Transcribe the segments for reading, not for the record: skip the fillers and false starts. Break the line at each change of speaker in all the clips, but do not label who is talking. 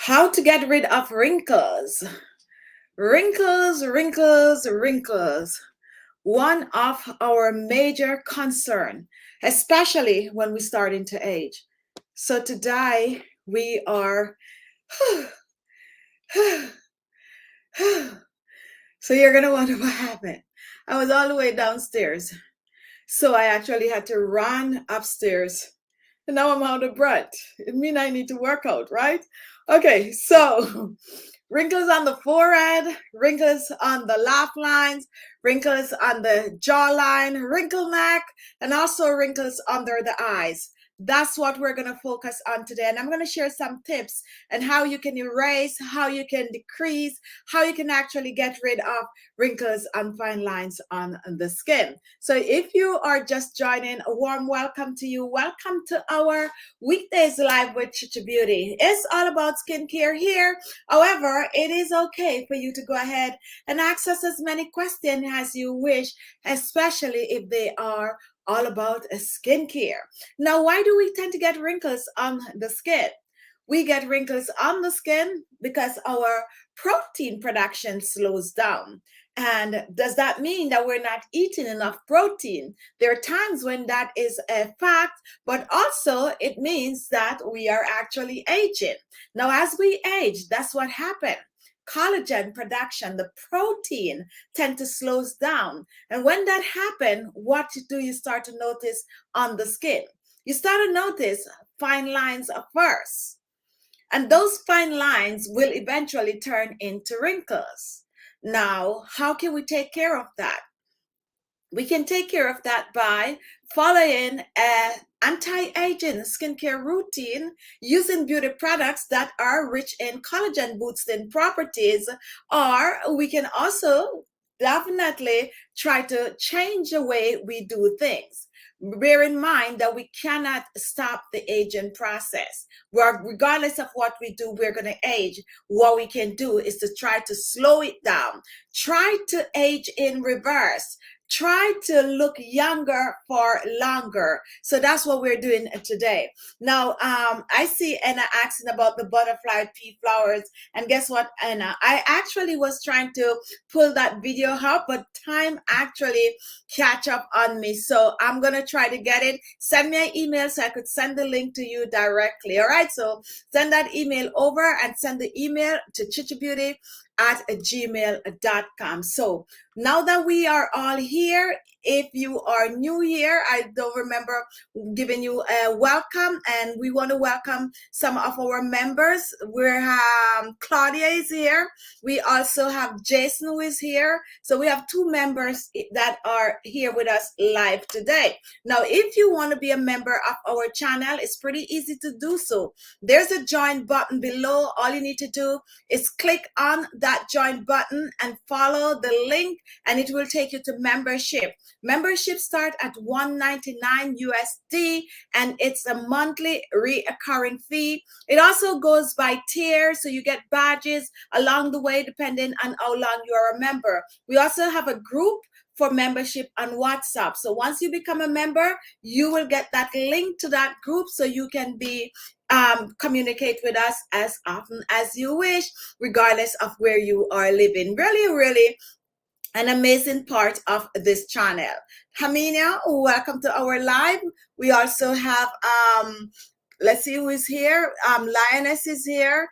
How to get rid of wrinkles. Wrinkles, wrinkles, wrinkles. One of our major concern, especially when we start into age. So today we are, so you're going to wonder what happened. I was all the way downstairs. So I actually had to run upstairs. And now I'm out of breath. It means I need to work out, right? Okay, so wrinkles on the forehead, wrinkles on the laugh lines, wrinkles on the jawline, wrinkle neck, and also wrinkles under the eyes. That's what we're going to focus on today. And I'm going to share some tips and how you can erase, how you can decrease, how you can actually get rid of wrinkles and fine lines on the skin. So if you are just joining, a warm welcome to you. Welcome to our weekdays live with Khichi Beauty. It's all about skincare here. However, it is okay for you to go ahead and access as many questions as you wish, especially if they are all about skincare. Now, why do we tend to get wrinkles on the skin? We get wrinkles on the skin because our protein production slows down. And does that mean that we're not eating enough protein? There are times when that is a fact, but also it means that we are actually aging. Now, as we age, that's what happens. Collagen production, the protein, tend to slows down. And when that happens, what do you start to notice on the skin? You start to notice fine lines first. And those fine lines will eventually turn into wrinkles. Now, how can we take care of that? We can take care of that by following an anti-aging skincare routine using beauty products that are rich in collagen boosting properties, or we can also definitely try to change the way we do things. Bear in mind that we cannot stop the aging process. Regardless of what we do, we're going to age. What we can do is to try to slow it down. Try to age in reverse. Try to look younger for longer. So that's what we're doing today. Now, I see Anna asking about the butterfly pea flowers. And guess what, Anna? I actually was trying to pull that video up, but time actually catch up on me. So I'm going to try to get it. Send me an email so I could send the link to you directly. All right. So send that email over and send the email to khichibeauty@gmail.com. So now that we are all here, if you are new here, I don't remember giving you a welcome, and we want to welcome some of our members. We're Claudia is here. We also have Jason who is here. So we have two members that are here with us live today. Now, if you want to be a member of our channel, it's pretty easy to do so. There's a join button below. All you need to do is click on that join button and follow the link, and it will take you to membership. Membership start at $199 USD, and it's a monthly recurring fee. It also goes by tiers, so you get badges along the way depending on how long you are a member. We also have a group for membership on WhatsApp. So once you become a member, you will get that link to that group so you can be communicate with us as often as you wish, regardless of where you are living. Really, really an amazing part of this channel. Hamina, welcome to our live. We also have let's see who is here. Lioness is here.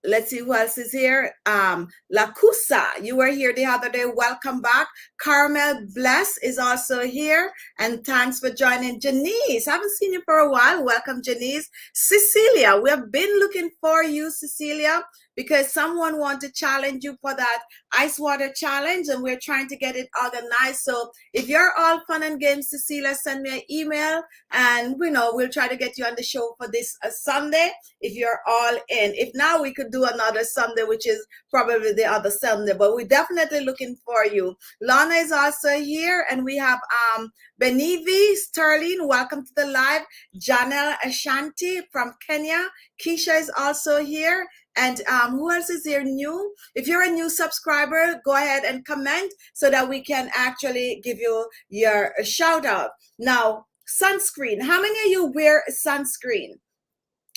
Let's see who else is here. Lakusa, you were here the other day. Welcome back. Carmel Bless is also here. And thanks for joining. Janice, I haven't seen you for a while. Welcome, Janice. Cecilia, we have been looking for you, Cecilia, because someone wanted to challenge you for that ice water challenge, and we're trying to get it organized. So if you're all fun and games, Cecilia, send me an email, and we'll try to get you on the show for this Sunday if you're all in. If not, we could do another Sunday, which is probably the other Sunday, but we're definitely looking for you. Lana is also here, and we have Benivi Sterling, welcome to the live. Janelle Ashanti from Kenya. Keisha is also here. And who else is here new? If you're a new subscriber, go ahead and comment so that we can actually give you your shout out. Now, sunscreen. How many of you wear sunscreen?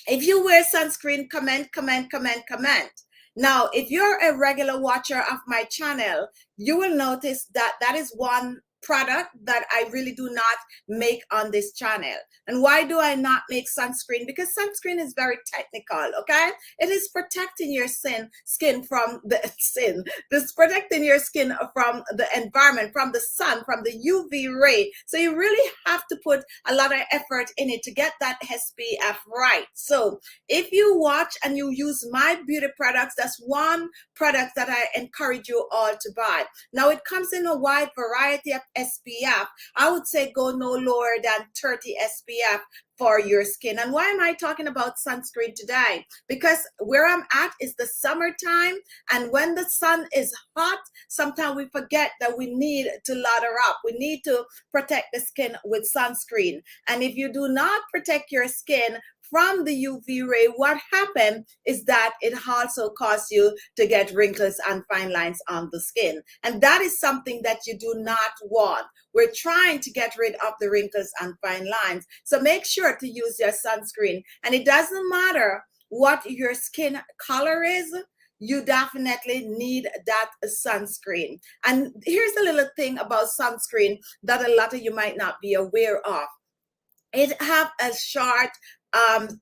If you wear sunscreen, comment, comment, comment, comment. Now, if you're a regular watcher of my channel, you will notice that that is one product that I really do not make on this channel. And why do I not make sunscreen? Because sunscreen is very technical, okay? It is protecting your skin from the sin. This protecting your skin from the environment, from the sun, from the UV ray. So you really have to put a lot of effort in it to get that SPF right. So if you watch and you use my beauty products, that's one product that I encourage you all to buy. Now it comes in a wide variety of SPF. I would say go no lower than 30 SPF for your skin. And why am I talking about sunscreen today? Because where I'm at is the summertime, and when the sun is hot, sometimes we forget that we need to lather up. We need to protect the skin with sunscreen. And if you do not protect your skin from the UV ray, what happened is that it also causes you to get wrinkles and fine lines on the skin. And that is something that you do not want. We're trying to get rid of the wrinkles and fine lines. So make sure to use your sunscreen. And it doesn't matter what your skin color is, you definitely need that sunscreen. And here's a little thing about sunscreen that a lot of you might not be aware of. It have a short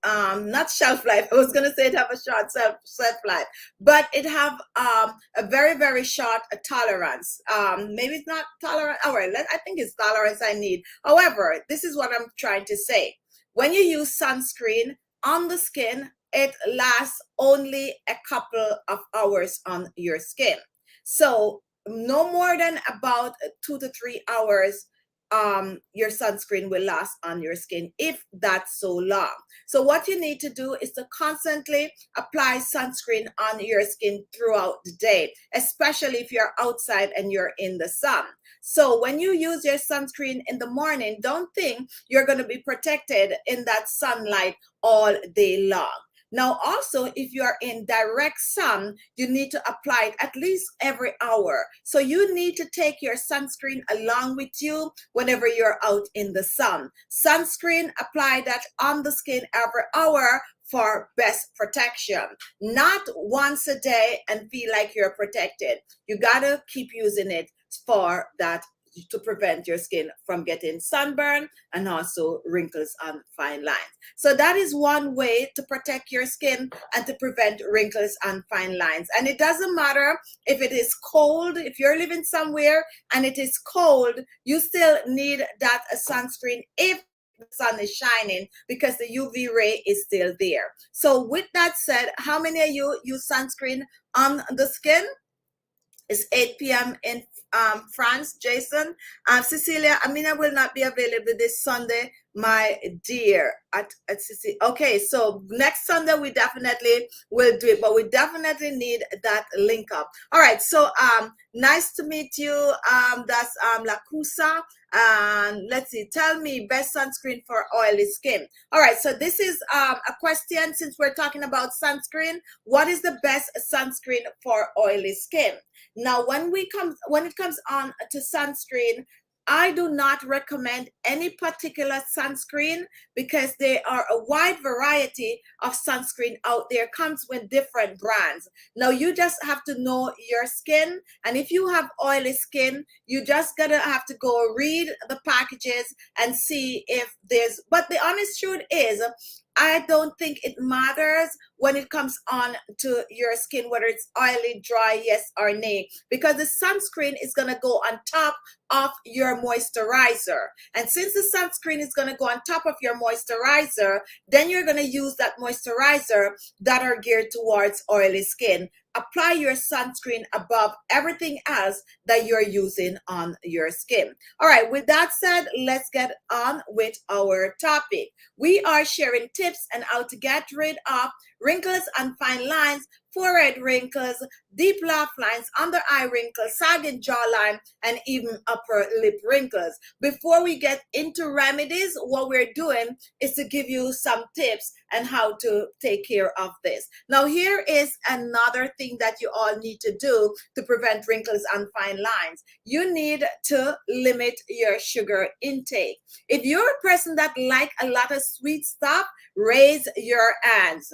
not shelf life. I was gonna say it have a short shelf life, but it have a very short tolerance. Maybe it's not tolerant. All right, I think it's tolerance I need. However, this is what I'm trying to say. When you use sunscreen on the skin, it lasts only a couple of hours on your skin. So no more than about 2 to 3 hours your sunscreen will last on your skin, if that's so long. So what you need to do is to constantly apply sunscreen on your skin throughout the day, especially if you're outside and you're in the sun. So when you use your sunscreen in the morning, don't think you're going to be protected in that sunlight all day long. Now, also, if you're in direct sun, you need to apply it at least every hour. So you need to take your sunscreen along with you whenever you're out in the sun. Sunscreen, apply that on the skin every hour for best protection. Not once a day and feel like you're protected. You gotta keep using it for that, to prevent your skin from getting sunburn and also wrinkles and fine lines. So that is one way to protect your skin and to prevent wrinkles and fine lines. And it doesn't matter if it is cold. If you're living somewhere and it is cold, you still need that sunscreen if the sun is shining, because the UV ray is still there. So with that said, how many of you use sunscreen on the skin? It's 8 p.m. in France, Jason. Cecilia, Amina will not be available this Sunday, my dear. At Cecilia. Okay, so next Sunday we definitely will do it, but we definitely need that link up. All right, so nice to meet you. That's Lakusa. Let's see, tell me best sunscreen for oily skin. All right, so this is a question, since we're talking about sunscreen. What is the best sunscreen for oily skin? Now, when it comes on to sunscreen, I do not recommend any particular sunscreen, because there are a wide variety of sunscreen out there. Comes with different brands. Now, you just have to know your skin, and if you have oily skin, you just gotta have to go read the packages and see if there's, but the honest truth is, I don't think it matters when it comes on to your skin, whether it's oily, dry, yes or nay, because the sunscreen is going to go on top of your moisturizer. And since the sunscreen is going to go on top of your moisturizer, then you're going to use that moisturizer that are geared towards oily skin. Apply your sunscreen above everything else that you're using on your skin. All right, with that said, let's get on with our topic. We are sharing tips on how to get rid of wrinkles and fine lines forehead wrinkles, deep laugh lines, under eye wrinkles, sagging jawline, and even upper lip wrinkles. Before we get into remedies, what we're doing is to give you some tips and how to take care of this. Now, here is another thing that you all need to do to prevent wrinkles and fine lines. You need to limit your sugar intake. If you're a person that like a lot of sweet stuff, raise your hands.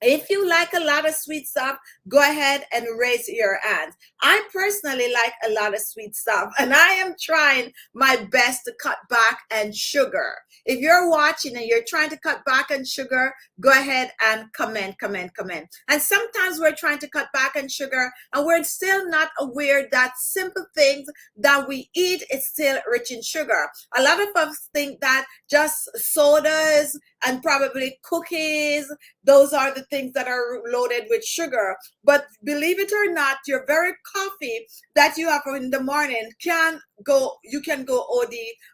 If you like a lot of sweet stuff, go ahead and raise your hands. I personally like a lot of sweet stuff, and I am trying my best to cut back on sugar. If you're watching and you're trying to cut back on sugar, go ahead and comment. And sometimes we're trying to cut back on sugar and we're still not aware that simple things that we eat is still rich in sugar. A lot of us think that just sodas and probably cookies, those are the things that are loaded with sugar. But believe it or not, your very coffee that you have in the morning you can go OD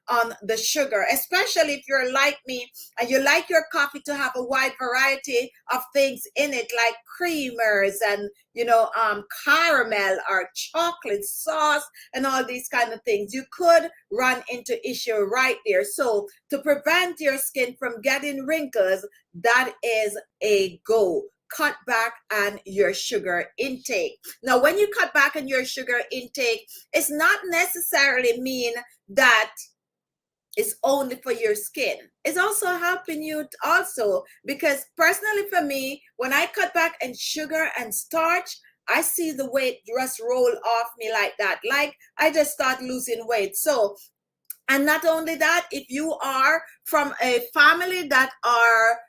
on the sugar, especially if you're like me and you like your coffee to have a wide variety of things in it, like creamers and caramel or chocolate sauce and all these kind of things. You could run into issue right there. So to prevent your skin from getting wrinkles, that is a go. Cut back on your sugar intake. Now, when you cut back on your sugar intake, it's not necessarily mean that it's only for your skin. It's also helping you also, because personally for me, when I cut back on sugar and starch, I see the weight just roll off me like that. Like I just start losing weight. So, and not only that, if you are from a family that are,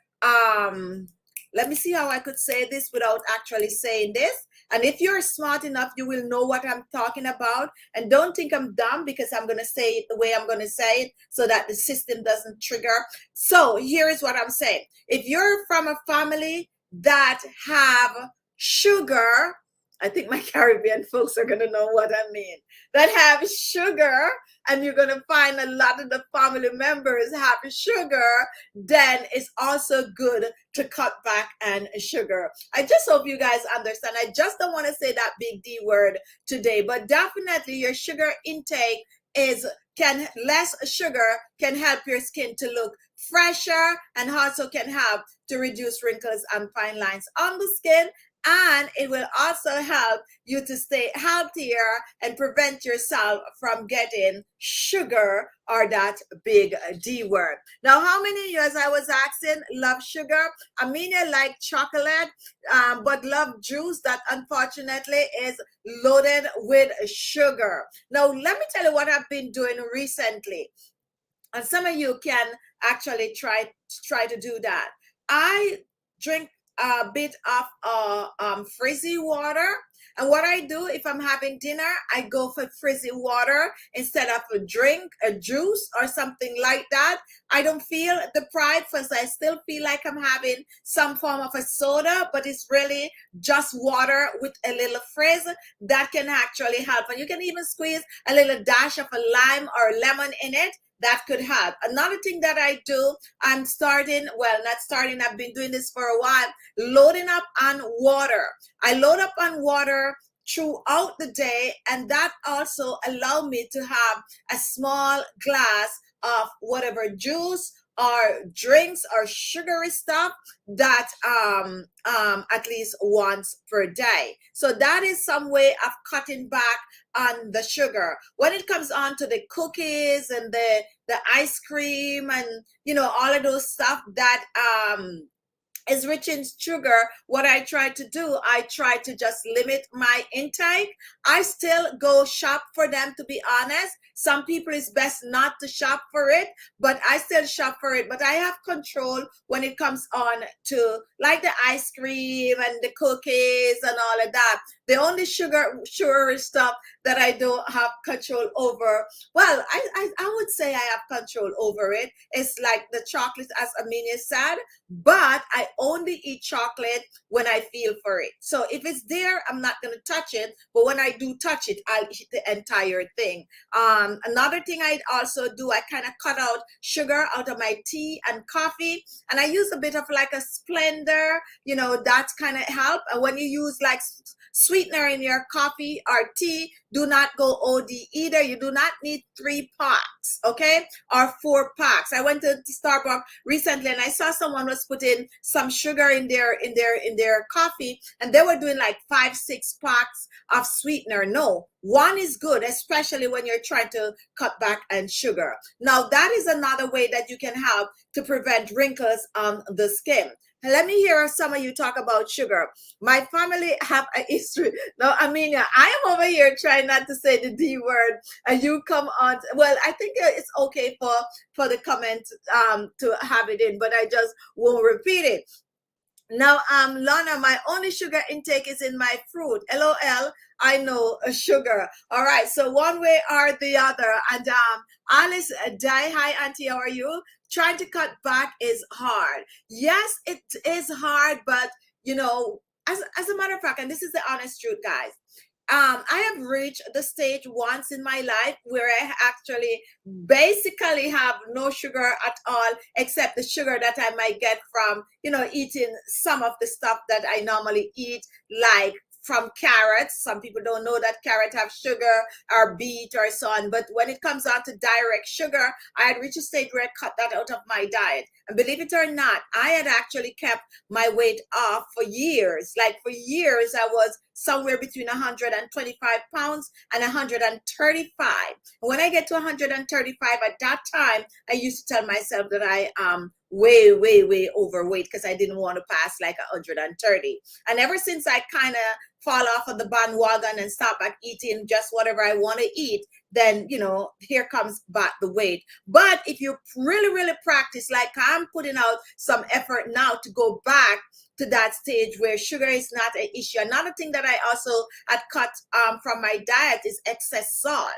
let me see how I could say this without actually saying this. And if you're smart enough, you will know what I'm talking about. And don't think I'm dumb, because I'm going to say it the way I'm going to say it so that the system doesn't trigger. So here is what I'm saying. If you're from a family that have sugar, I think my Caribbean folks are going to know what I mean, that have sugar, and you're going to find a lot of the family members have sugar, then it's also good to cut back on sugar. I just hope you guys understand. I just don't want to say that big D word today, but definitely your sugar intake less sugar can help your skin to look fresher, and also can help to reduce wrinkles and fine lines on the skin. And it will also help you to stay healthier and prevent yourself from getting sugar, or that big D word. Now, how many of you, as I was asking, love sugar? Amelia like chocolate, but love juice that unfortunately is loaded with sugar. Now, let me tell you what I've been doing recently. And some of you can actually try to do that. I drink a bit of frizzy water, and what I do if I'm having dinner, I go for frizzy water instead of a juice or something like that. I don't feel deprived, because I still feel like I'm having some form of a soda, but it's really just water with a little frizz that can actually help. And you can even squeeze a little dash of a lime or lemon in it. That could help. Another thing that I do, I've been doing this for a while, loading up on water. I load up on water throughout the day, and that also allow me to have a small glass of whatever juice or drinks or sugary stuff that at least once per day. So that is some way of cutting back on the sugar. When it comes on to the cookies and the ice cream and all of those stuff that is rich in sugar, what I try to do, I try to just limit my intake. I still go shop for them, to be honest. Some people it's best not to shop for it, but I still shop for it. But I have control when it comes on to like the ice cream and the cookies and all of that. The only sugary stuff that I don't have control over, well, I would say I have control over it. It's like the chocolate, as Amelia said, but I only eat chocolate when I feel for it. So if it's there, I'm not going to touch it. But when I do touch it, I'll eat the entire thing. Another thing I also do, I kind of cut out sugar out of my tea and coffee, and I use a bit of like a Splendor, you know, that's kind of help. And when you use like sweetener in your coffee or tea, do not go OD either. You do not need 3 packs, okay, or 4 packs. I went to Starbucks recently and I saw someone was putting some sugar in their coffee, and they were doing like 5-6 packs of sweetener. No, one is good, especially when you're trying to cut back on sugar. Now that is another way that you can help to prevent wrinkles on the skin. Let me hear some of you talk about sugar. My family have a history. Now, Amelia, I am over here trying not to say the D word, and you come on. Well, I think it's okay for the comment to have it in, but I just won't repeat it. Now, Lana, my only sugar intake is in my fruit. LOL, I know sugar. All right, so one way or the other. And Alice, hi, Auntie, how are you? Trying to cut back is hard. Yes, it is hard, but you know, as a matter of fact, and this is the honest truth, guys. I have reached the stage once in my life where I actually basically have no sugar at all, except the sugar that I might get from, you know, eating some of the stuff that I normally eat, like from carrots. Some people don't know that carrot have sugar, or beet, or so on. But when it comes out to direct sugar, I had reached a stage where I cut that out of my diet. And believe it or not, I had actually kept my weight off for years. Like for years, I was somewhere between 125 pounds and 135. And when I get to 135, at that time, I used to tell myself that I am way overweight because I didn't want to pass like 130. And ever since I kind of fall off of the bandwagon and stop at eating just whatever I want to eat, then, you know, here comes back the weight. But if you really practice, like I'm putting out some effort now to go back to that stage where sugar is not an issue. Another thing that I also had cut from my diet is excess salt.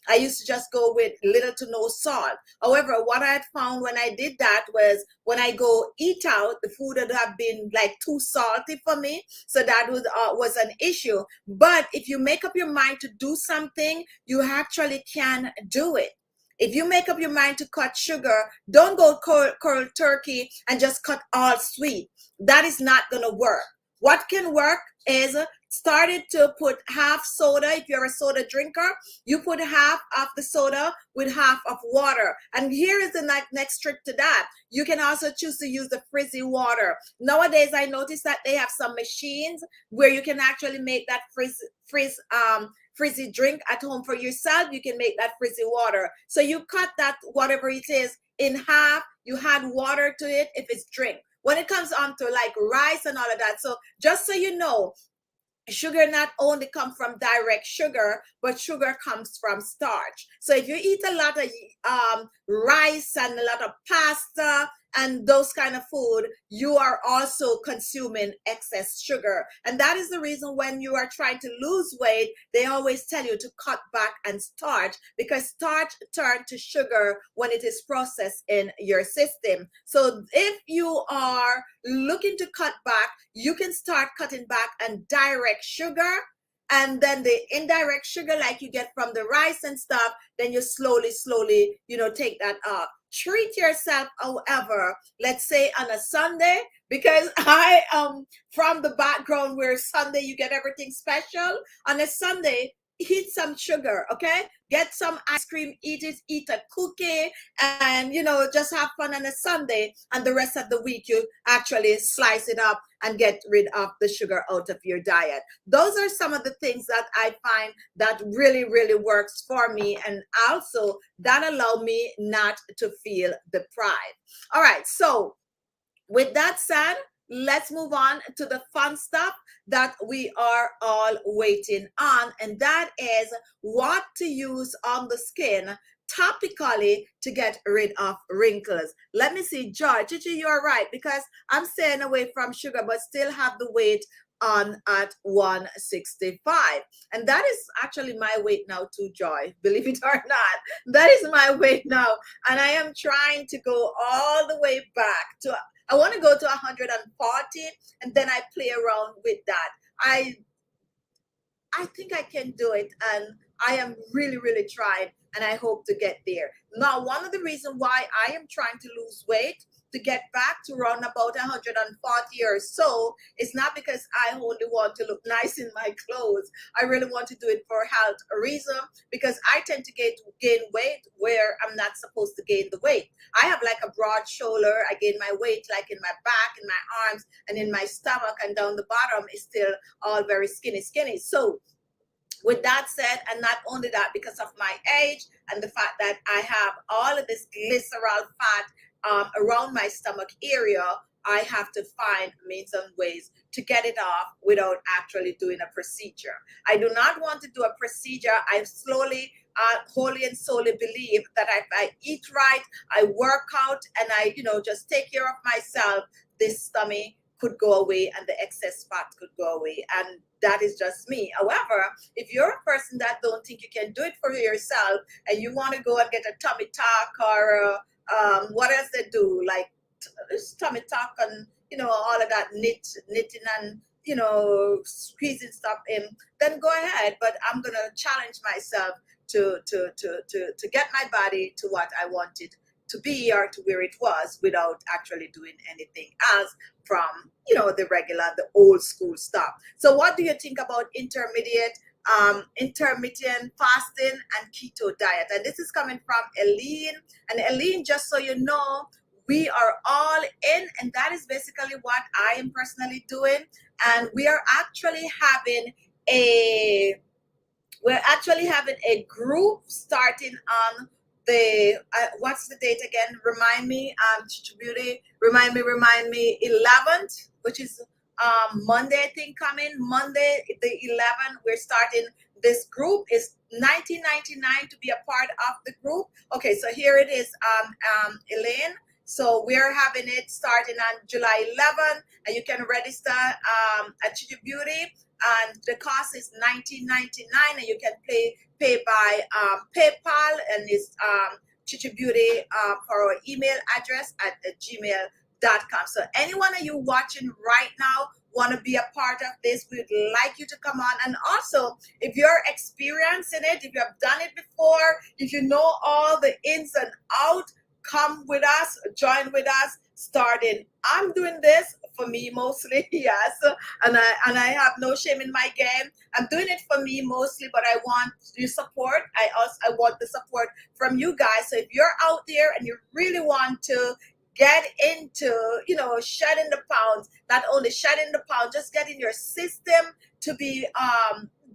I used to just go with little to no salt. However, what I had found when I did that was when I go eat out, the food would have been like too salty for me. So that was an issue. But if you make up your mind to do something, you actually can do it. If you make up your mind to cut sugar, don't go cold turkey and just cut all sweet. That is not going to work. What can work is started to put half soda. If you're a soda drinker, you put half of the soda with half of water. And here is the next trick to that. You can also choose to use the frizzy water. Nowadays, I noticed that they have some machines where you can actually make that frizzy drink at home for yourself. You can make that frizzy water. So you cut that, whatever it is, in half. You add water to it if it's drink. When it comes on to like rice and all of that. So just so you know, sugar not only comes from direct sugar, but sugar comes from starch. So if you eat a lot of rice and a lot of pasta and those kind of food, you are also consuming excess sugar. And that is the reason when you are trying to lose weight, they always tell you to cut back on starch, because starch turns to sugar when it is processed in your system. So if you are looking to cut back, you can start cutting back on direct sugar, and then the indirect sugar like you get from the rice and stuff, then you slowly, you know, take that off. Treat yourself, however, let's say on a Sunday, because I am from the background where Sunday you get everything special. On a Sunday, eat some sugar, okay? Get some ice cream, eat it, eat a cookie, and, you know, just have fun on a Sunday. And the rest of the week, you actually slice it up and get rid of the sugar out of your diet. Those are some of the things that I find that really works for me, and also that allow me not to feel deprived. All right, so with that said, let's move on to the fun stuff that we are all waiting on, and that is what to use on the skin topically to get rid of wrinkles. Let me see, Joy. Gigi, you're right, because I'm staying away from sugar but still have the weight on at 165, and that is actually my weight now too, Joy, believe it or not. That is my weight now, and I am trying to go all the way back to, I want to go to 140, and then I play around with that. I think I can do it, and I am really, really trying, and I hope to get there. Now, one of the reasons why I am trying to lose weight to get back to around about 140 or so is not because I only want to look nice in my clothes. I really want to do it for health reason, because I tend to gain weight where I'm not supposed to gain the weight. I have like a broad shoulder. I gain my weight like in my back, in my arms, and in my stomach, and down the bottom is still all very skinny. So with that said, and not only that, because of my age and the fact that I have all of this glycerol fat around my stomach area, I have to find means and ways to get it off without actually doing a procedure. I do not want to do a procedure. I slowly, wholly and solely believe that if I eat right, I work out, and I, just take care of myself, this stomach could go away and the excess fat could go away. And that is just me. However, if you're a person that don't think you can do it for yourself, and you want to go and get a tummy tuck, or what else they do, like tummy tuck and all of that knitting and squeezing stuff in, then go ahead. But I'm gonna challenge myself to get my body to what I wanted to be, or to where it was, without actually doing anything else from the old school stuff. So what do you think about intermittent fasting and keto diet? And this is coming from Eileen. And Eileen, just so you know, we are all in, and that is basically what I am personally doing. And we are actually having a group starting on the what's the date again? Remind me, Beauty. Remind me. 11th, which is Monday, I think. Coming Monday, the 11th. We're starting this group. Is $19.99 to be a part of the group. Okay, so here it is, Elaine. So we're having it starting on July 11th, and you can register at Khichi Beauty, and the cost is $19.99, and you can pay by PayPal, and it's Khichi Beauty for our email address at gmail.com. So anyone of you watching right now want to be a part of this, we'd like you to come on. And also, if you're experiencing it, if you have done it before, if you know all the ins and outs, come with us, join with us, starting. I'm doing this for me mostly, yes, and I have no shame in my game. I'm doing it for me mostly, but I want your support. I want the support from you guys. So if you're out there and you really want to get into, shedding the pounds, not only shedding the pounds, just getting your system to be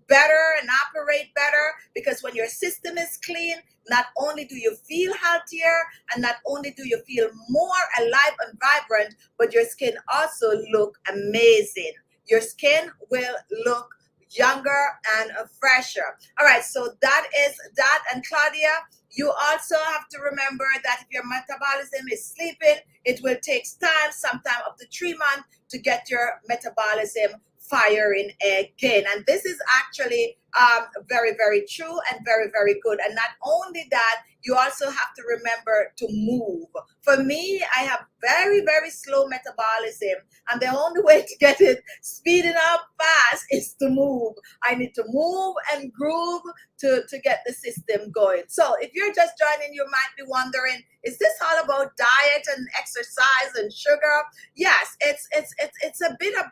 better and operate better, because when your system is clean, not only do you feel healthier, and not only do you feel more alive and vibrant, but your skin also look amazing. Your skin will look younger and fresher. All right, so that is that. And Claudia, you also have to remember that if your metabolism is sleeping, it will take time, sometime up to 3 months, to get your metabolism firing again. And this is actually very, very true and very, very good. And not only that, you also have to remember to move. For me, I have very, very slow metabolism, and the only way to get it speeding up fast is to move. I need to move and groove to get the system going. So if you're just joining, you might be wondering, is this all about diet and exercise and sugar? Yes, it's a bit of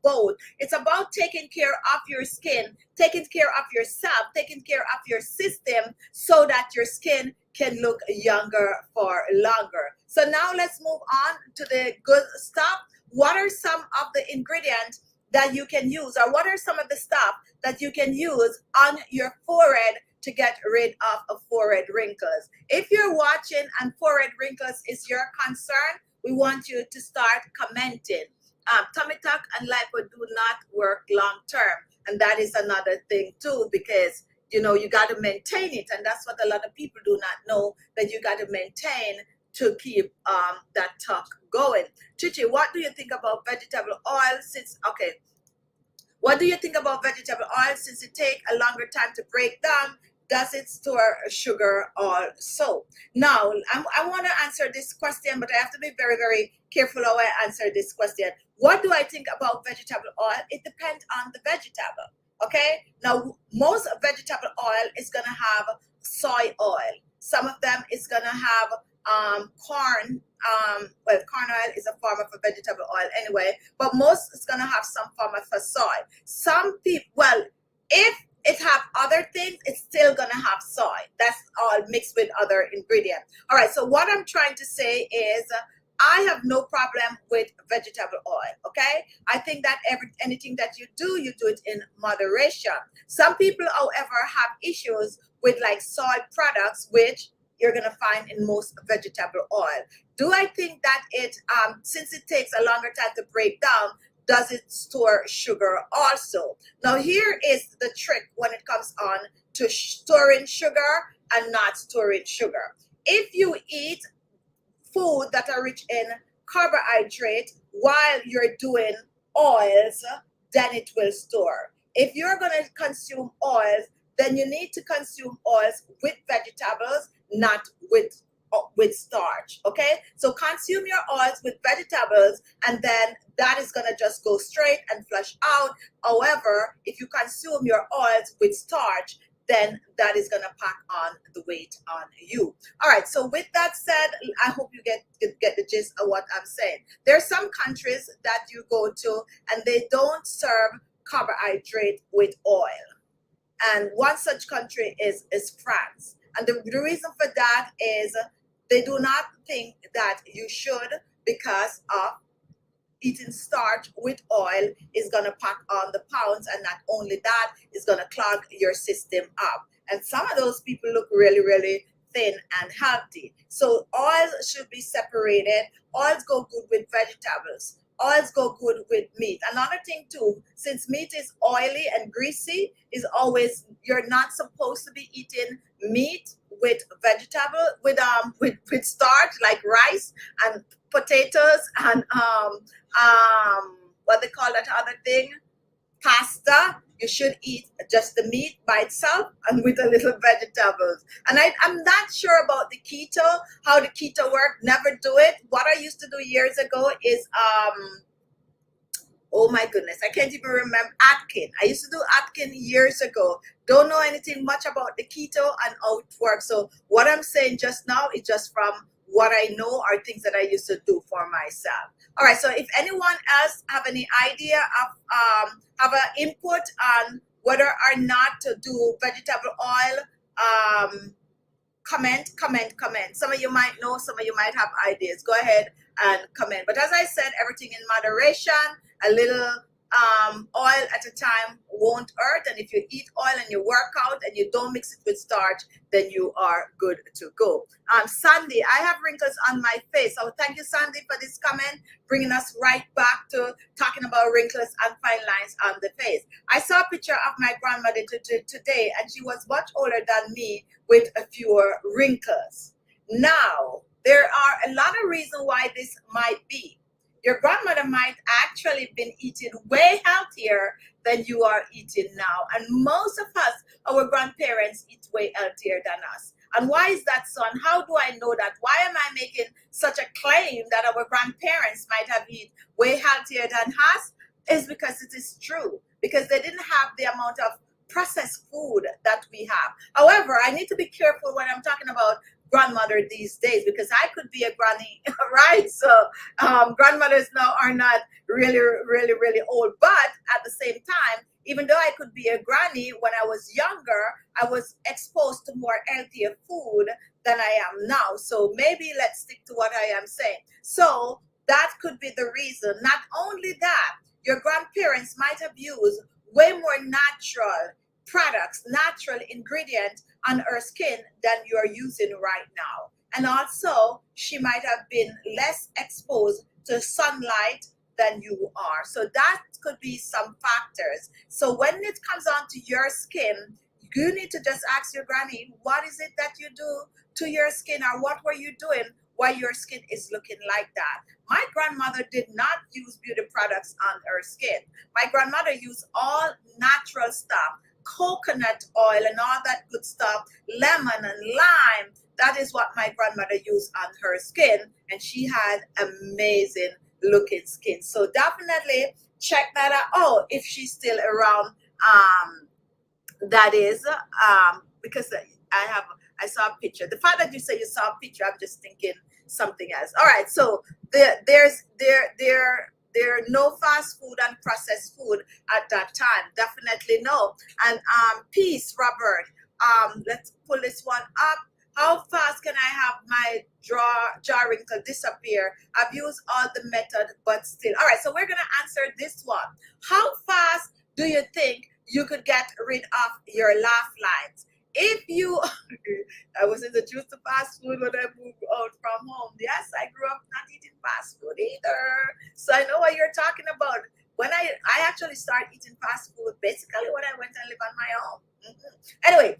both. It's about taking care of your skin, taking care of yourself, taking care of your system, so that your skin can look younger for longer. So now let's move on to the good stuff. What are some of the ingredients that you can use, or what are some of the stuff that you can use on your forehead to get rid of forehead wrinkles? If you're watching and forehead wrinkles is your concern, we want you to start commenting. Tummy tuck and lipo do not work long term, and that is another thing too, because you know, you got to maintain it. And that's what a lot of people do not know, that you got to maintain to keep that talk going. Khichi, what do you think about vegetable oil? What do you think about vegetable oil since it takes a longer time to break down? Does it store sugar also? Now, I want to answer this question, but I have to be very, very careful how I answer this question. What do I think about vegetable oil? It depends on the vegetable. Okay, now most vegetable oil is gonna have soy oil. Some of them is gonna have corn. Well, corn oil is a form of a vegetable oil anyway, but most is gonna have some form of a soy. Some people, well, if it have other things, it's still gonna have soy. That's all mixed with other ingredients. All right, so what I'm trying to say is I have no problem with vegetable oil, okay? I think that anything that you do it in moderation. Some people, however, have issues with like soy products, which you're gonna find in most vegetable oil. Do I think that it, since it takes a longer time to break down, does it store sugar also? Now here is the trick when it comes on to storing sugar and not storing sugar. If you eat food that are rich in carbohydrate while you're doing oils, then it will store. If you're going to consume oils, then you need to consume oils with vegetables, not with starch. Okay, so consume your oils with vegetables, and then that is going to just go straight and flush out. However, if you consume your oils with starch, then that is going to pack on the weight on you. All right, so with that said, I hope you get the gist of what I'm saying. There are some countries that you go to and they don't serve carbohydrate with oil, and one such country is France. And the reason for that is they do not think that you should, because of eating starch with oil is going to pack on the pounds, and not only that, is going to clog your system up. And some of those people look really, really thin and healthy. So oils should be separated. Oils go good with vegetables. Oils go good with meat. Another thing too, since meat is oily and greasy, is always, you're not supposed to be eating meat with vegetable, with starch like rice and potatoes and what they call that other thing, pasta. You should eat just the meat by itself and with a little vegetables. And I'm not sure about the keto, how the keto work. Never do it. What I used to do years ago is oh my goodness, I can't even remember, Atkins. I used to do Atkins years ago. Don't know anything much about the keto and how it works. So what I'm saying just now is just from what I know, are things that I used to do for myself. All right, so if anyone else have any idea of have an input on whether or not to do vegetable oil, comment. Some of you might know, some of you might have ideas. Go ahead and comment. But as I said, everything in moderation. A little oil at a time won't hurt. And if you eat oil and you work out and you don't mix it with starch, then you are good to go. Sandy, I have wrinkles on my face. So thank you, Sandy, for this comment, bringing us right back to talking about wrinkles and fine lines on the face. I saw a picture of my grandmother today, and she was much older than me with a fewer wrinkles. Now, there are a lot of reasons why this might be. Your grandmother might actually been eating way healthier than you are eating now. And most of us, our grandparents, eat way healthier than us. And why is that so? And how do I know that? Why am I making such a claim that our grandparents might have eaten way healthier than us? Is because it is true. Because they didn't have the amount of processed food that we have. However, I need to be careful when I'm talking about grandmother these days, because I could be a granny, right? So grandmothers now are not really old, but at the same time, even though I could be a granny, when I was younger, I was exposed to more healthier food than I am now. So maybe let's stick to what I am saying. So that could be the reason. Not only that, your grandparents might have used way more natural products, natural ingredients on her skin than you are using right now. And also, she might have been less exposed to sunlight than you are. So that could be some factors. So when it comes on to your skin,
You need to just ask your granny, what is it that you do to your skin, or what were you doing why your skin is looking like that? My grandmother did not use beauty products on her skin. My grandmother used all natural stuff, coconut oil and all that good stuff, lemon and lime. That is what my grandmother used on her skin, and she had amazing looking skin. So definitely check that out. Oh, if she's still around, that is because I saw a picture. The fact that you say you saw a picture, I'm just thinking something else. All right, so there are no fast food and processed food at that time. Definitely no. And peace, Robert. Let's pull this one up. How fast can I have my jaw wrinkle disappear? I've used all the method, but still. All right, so we're gonna answer this one. How fast do you think you could get rid of your laugh lines? If you, I was introduced to fast food when I moved out from home. Yes, I grew up not eating fast food either. So I know what you're talking about. When I actually started eating fast food, basically when I went and lived on my own. Anyway,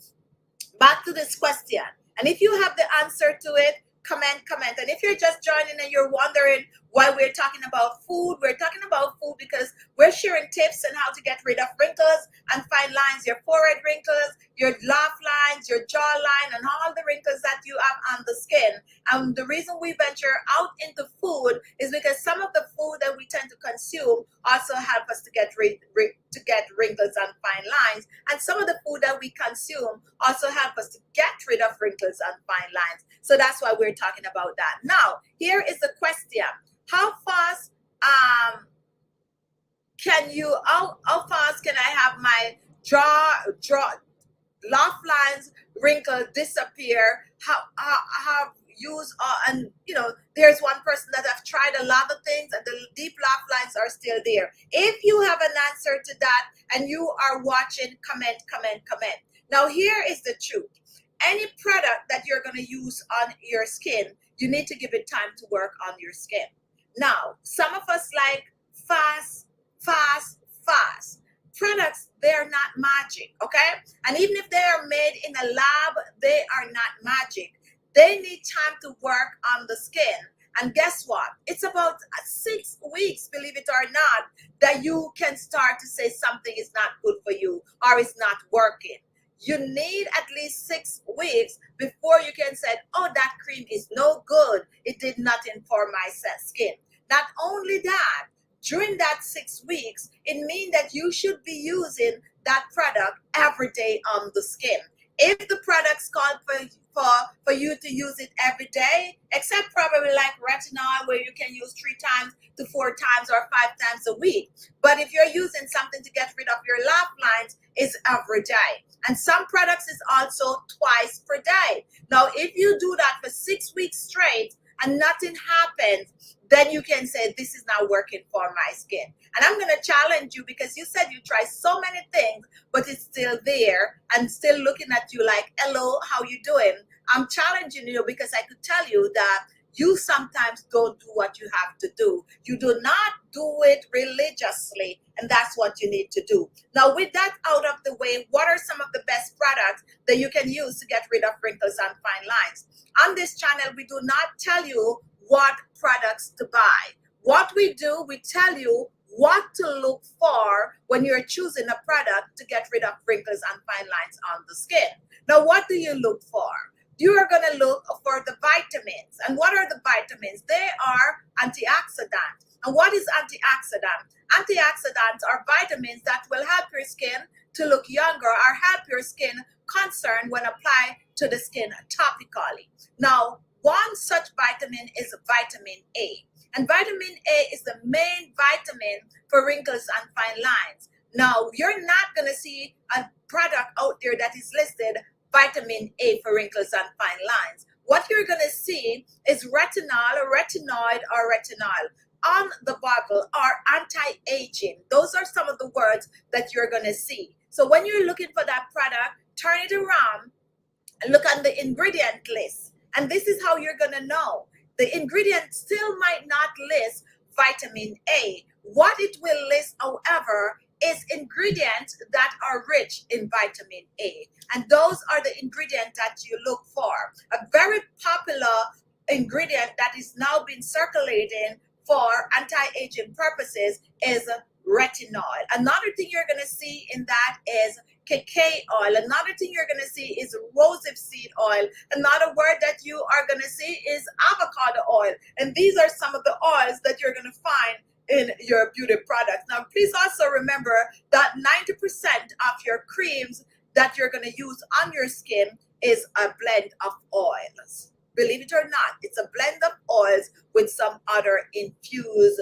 back to this question. And if you have the answer to it, comment. And if you're just joining and you're wondering why we're talking about food, we're talking about food because we're sharing tips on how to get rid of wrinkles and fine lines, your forehead wrinkles, your laugh lines, your jawline, and all the wrinkles that you have on the skin. And the reason we venture out into food is because some of the food that we tend to consume also help us to get wrinkles and fine lines. And some of the food that we consume also help us to get rid of wrinkles and fine lines. So that's why we're talking about that. Now, here is the question. How fast how fast can I have my laugh lines, wrinkle disappear? How use and there's one person that have tried a lot of things and the deep laugh lines are still there. If you have an answer to that and you are watching, comment. Now here is the truth. Any product that you're going to use on your skin, you need to give it time to work on your skin. Now, some of us like fast products. They're not magic, okay? And even if they are made in a lab, they are not magic. They need time to work on the skin. And guess what? It's about 6 weeks, believe it or not, that you can start to say something is not good for you or it's not working. You need at least 6 weeks before you can say, oh, that cream is no good. It did nothing for my skin. Not only that, during that 6 weeks, it means that you should be using that product every day on the skin. If the product's called for you to use it every day, except probably like retinol where you can use 3 times to 4 times or 5 times a week. But if you're using something to get rid of your laugh lines, it's every day. And some products is also twice per day. Now, if you do that for 6 weeks straight and nothing happens, then you can say this is not working for my skin. And I'm going to challenge you because you said you try so many things, but it's still there and still looking at you like, hello, how you doing? I'm challenging you because I could tell you that you sometimes don't do what you have to do. You do not do it religiously, and that's what you need to do. Now, with that out of the way, what are some of the best products that you can use to get rid of wrinkles and fine lines? On this channel, we do not tell you what products to buy. What we do, we tell you what to look for when you're choosing a product to get rid of wrinkles and fine lines on the skin. Now, what do you look for? You are going to look for the vitamins. And what are the vitamins? They are antioxidants. And what is antioxidant? Antioxidants are vitamins that will help your skin to look younger or help your skin concern when applied to the skin topically. Now, one such vitamin is vitamin A. And vitamin A is the main vitamin for wrinkles and fine lines. Now, you're not going to see a product out there that is listed vitamin A for wrinkles and fine lines. What you're going to see is retinol, or retinoid, or retinol on the bottle, or anti-aging. Those are some of the words that you're going to see. So when you're looking for that product, turn it around and look on the ingredient list. And this is how you're going to know. The ingredient still might not list vitamin A. What it will list, however, is ingredients that are rich in vitamin A. And those are the ingredients that you look for. A very popular ingredient that is now being circulating for anti-aging purposes is retinol. Another thing you're going to see in that is cacao oil. Another thing you're going to see is rosehip seed oil. Another word that you are going to see is avocado oil. And these are some of the oils that you're going to find in your beauty products. Now, please also remember that 90% of your creams that you're going to use on your skin is a blend of oils. Believe it or not, it's a blend of oils with some other infused,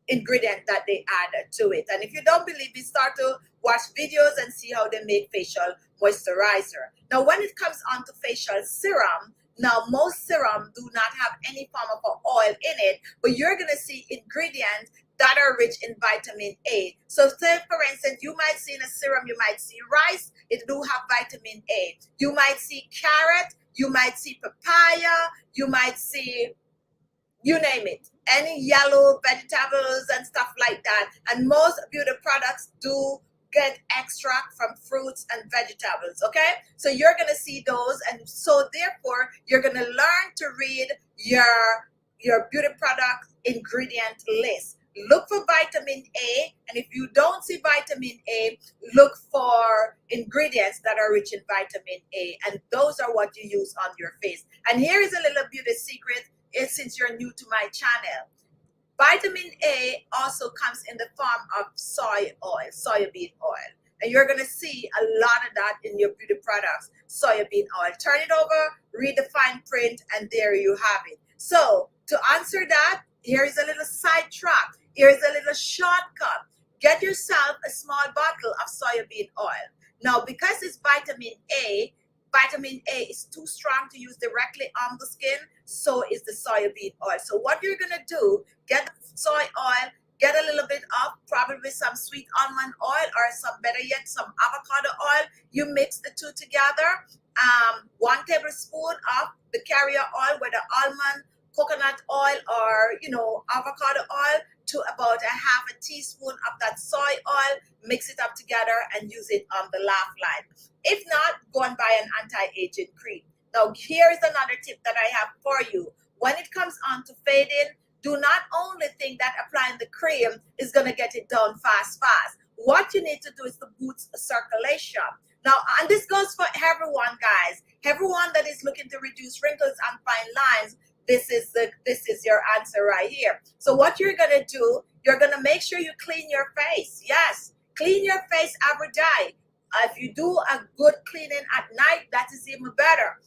ingredient that they add to it. And if you don't believe me, start to watch videos and see how they make facial moisturizer. Now, when it comes on to facial serum, now most serum do not have any form of oil in it, but you're going to see ingredients that are rich in vitamin A. So say, for instance, you might see in a serum, you might see rice, it do have vitamin A. You might see carrot, you might see papaya, you might see, you name it, any yellow vegetables and stuff like that. And most beauty products do get extract from fruits and vegetables, okay? So you're going to see those, and so therefore you're going to learn to read your beauty product ingredient list. Look for vitamin A, and if you don't see vitamin A, look for ingredients that are rich in vitamin A, and those are what you use on your face. And here is a little beauty secret, since you're new to my channel. Vitamin A also comes in the form of soy oil, soybean oil. And you're going to see a lot of that in your beauty products, soybean oil. Turn it over, read the fine print, and there you have it. So to answer that, here is a little sidetrack. Here is a little shortcut. Get yourself a small bottle of soybean oil. Now, because it's vitamin A is too strong to use directly on the skin, so is the soybean oil. So what you're going to do, get soy oil, get a little bit of probably some sweet almond oil, or some, better yet, some avocado oil. You mix the two together. 1 tablespoon of the carrier oil, whether almond, coconut oil, or avocado oil, to about a half a teaspoon of that soy oil. Mix it up together and use it on the laugh line. If not, go and buy an anti-aging cream. Now, here is another tip that I have for you. When it comes on to fading, do not only think that applying the cream is going to get it done fast. What you need to do is to boost circulation. Now, and this goes for everyone, guys. Everyone that is looking to reduce wrinkles and fine lines, this is your answer right here. So what you're going to do, you're going to make sure you clean your face. Yes, clean your face every day. If you do a good cleaning at night, that is even better.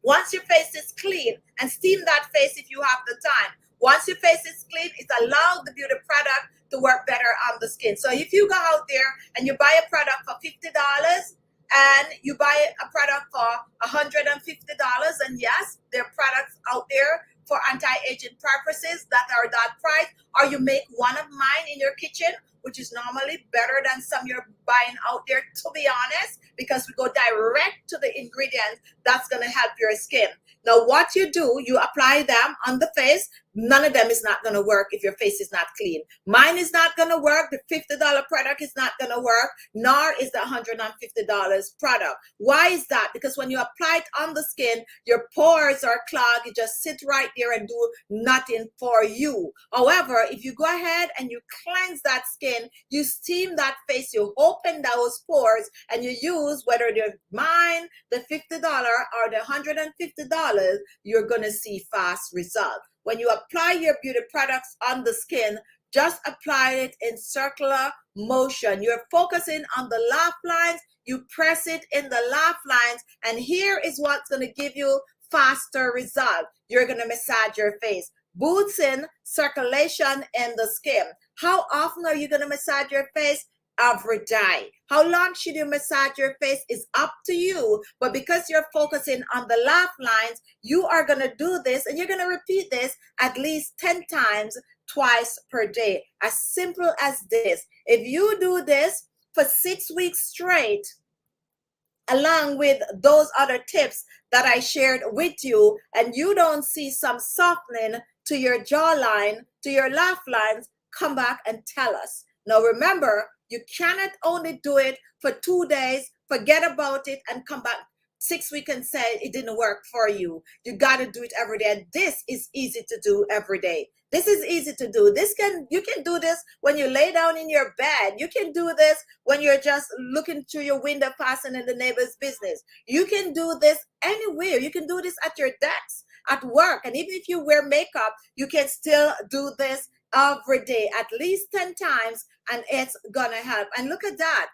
Once your face is clean, and steam that face if you have the time. Once your face is clean, it allows the beauty product to work better on the skin. So if you go out there and you buy a product for $50, and you buy a product for $150, and yes, there are products out there for anti-aging purposes that are that price, or you make one of mine in your kitchen, which is normally better than some you're buying out there, to be honest, because we go direct to the ingredients that's going to help your skin. Now, what you do, you apply them on the face. None of them is not going to work if your face is not clean. Mine is not going to work. The $50 product is not going to work, nor is the $150 product. Why is that? Because when you apply it on the skin, your pores are clogged. You just sit right there and do nothing for you. However, if you go ahead and you cleanse that skin, you steam that face, you open those pores, and you use, whether they're mine, the $50 or the $150, you're going to see fast results. When you apply your beauty products on the skin, just apply it in circular motion. You're focusing on the laugh lines, you press it in the laugh lines, and here is what's going to give you faster result. You're going to massage your face, boosting circulation in the skin. How often are you going to massage your face? Every day. How long should you massage your face is up to you, but because you're focusing on the laugh lines, you are going to do this, and you're going to repeat this at least 10 times, twice per day. As simple as this. If you do this for 6 weeks straight, along with those other tips that I shared with you, and you don't see some softening to your jawline, to your laugh lines, come back and tell us. Now remember, you cannot only do it for 2 days, forget about it, and come back 6 weeks and say it didn't work for you. You got to do it every day. And this is easy to do every day. This is easy to do. You can do this when you lay down in your bed. You can do this when you're just looking through your window passing in the neighbor's business. You can do this anywhere. You can do this at your desk, at work. And even if you wear makeup, you can still do this every day, at least 10 times, and it's gonna help. And look at that.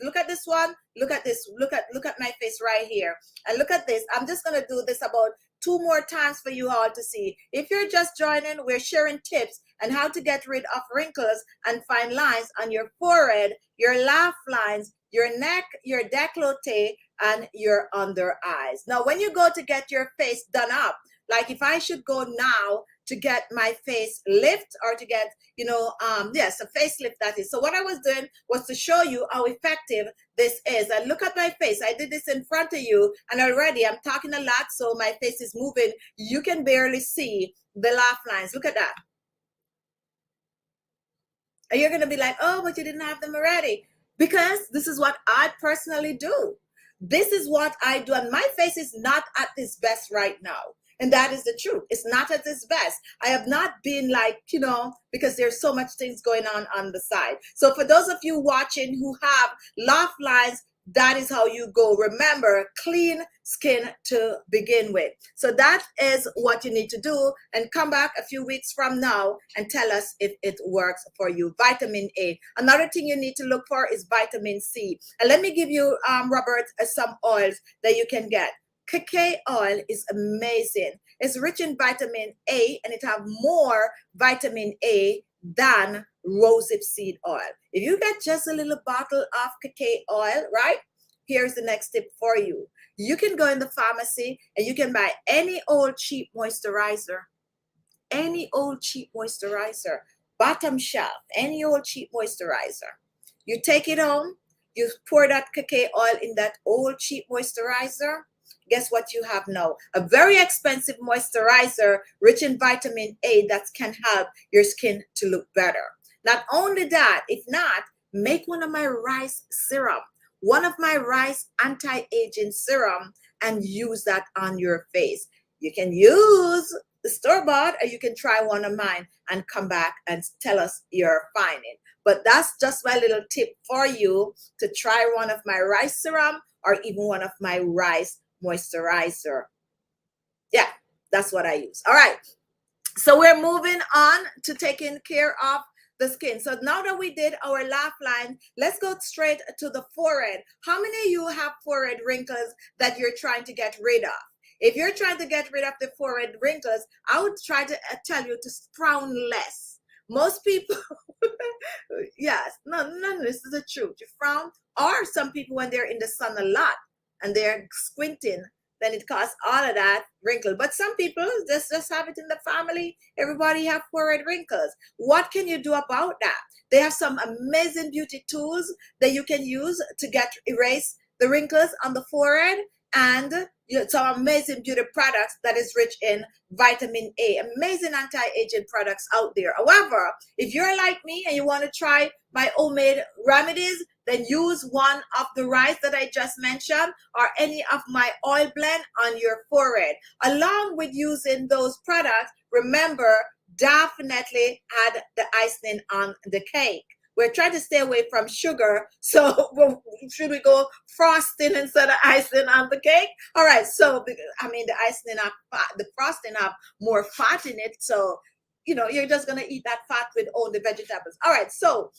Look at this one. Look at this. Look at my face right here. And look at this. I'm just gonna do this about 2 more times for you all to see. If you're just joining, we're sharing tips on how to get rid of wrinkles and fine lines on your forehead, your laugh lines, your neck, your décolleté, and your under eyes. Now, when you go to get your face done up, like if I should go now to get my face lift or to get, yes, a facelift that is. So what I was doing was to show you how effective this is. And look at my face. I did this in front of you, and already I'm talking a lot, so my face is moving. You can barely see the laugh lines. Look at that. And you're going to be like, oh, but you didn't have them already. Because this is what I personally do. This is what I do. And my face is not at its best right now. And that is the truth. It's not at its best. I have not been like, because there's so much things going on the side. So for those of you watching who have laugh lines, that is how you go. Remember, clean skin to begin with. So that is what you need to do, and come back a few weeks from now and tell us if it works for you. Vitamin A. Another thing you need to look for is vitamin C. And let me give you, Robert, some oils that you can get. Cacao oil is amazing. It's rich in vitamin A, and it have more vitamin A than rosehip seed oil. If you get just a little bottle of cacao oil, right? Here's the next tip for you. You can go in the pharmacy and you can buy any old cheap moisturizer. Any old cheap moisturizer. Bottom shelf. Any old cheap moisturizer. You take it home. You pour that cacao oil in that old cheap moisturizer. Guess what you have now? A very expensive moisturizer rich in vitamin A that can help your skin to look better. Not only that, if not, make one of my rice serum, one of my rice anti-aging serum, and use that on your face. You can use the store-bought, or you can try one of mine and come back and tell us your finding. But that's just my little tip for you to try one of my rice serum or even one of my rice moisturizer. Yeah, that's what I use. All right. So we're moving on to taking care of the skin. So now that we did our laugh line, let's go straight to the forehead. How many of you have forehead wrinkles that you're trying to get rid of? If you're trying to get rid of the forehead wrinkles, I would try to tell you to frown less. Most people, yes, no, this is the truth. You frown, or some people when they're in the sun a lot and they're squinting, then it causes all of that wrinkle. But some people just have it in the family. Everybody have forehead wrinkles. What can you do about that? They have some amazing beauty tools that you can use to erase the wrinkles on the forehead, and some amazing beauty products that is rich in vitamin A. Amazing anti-aging products out there. However, if you're like me and you want to try my homemade remedies, then use one of the rice that I just mentioned or any of my oil blend on your forehead. Along with using those products, remember, definitely add the icing on the cake. We're trying to stay away from sugar, so should we go frosting instead of icing on the cake? All right, so the icing up, the frosting have more fat in it, so you're just gonna eat that fat with all the vegetables. All right, so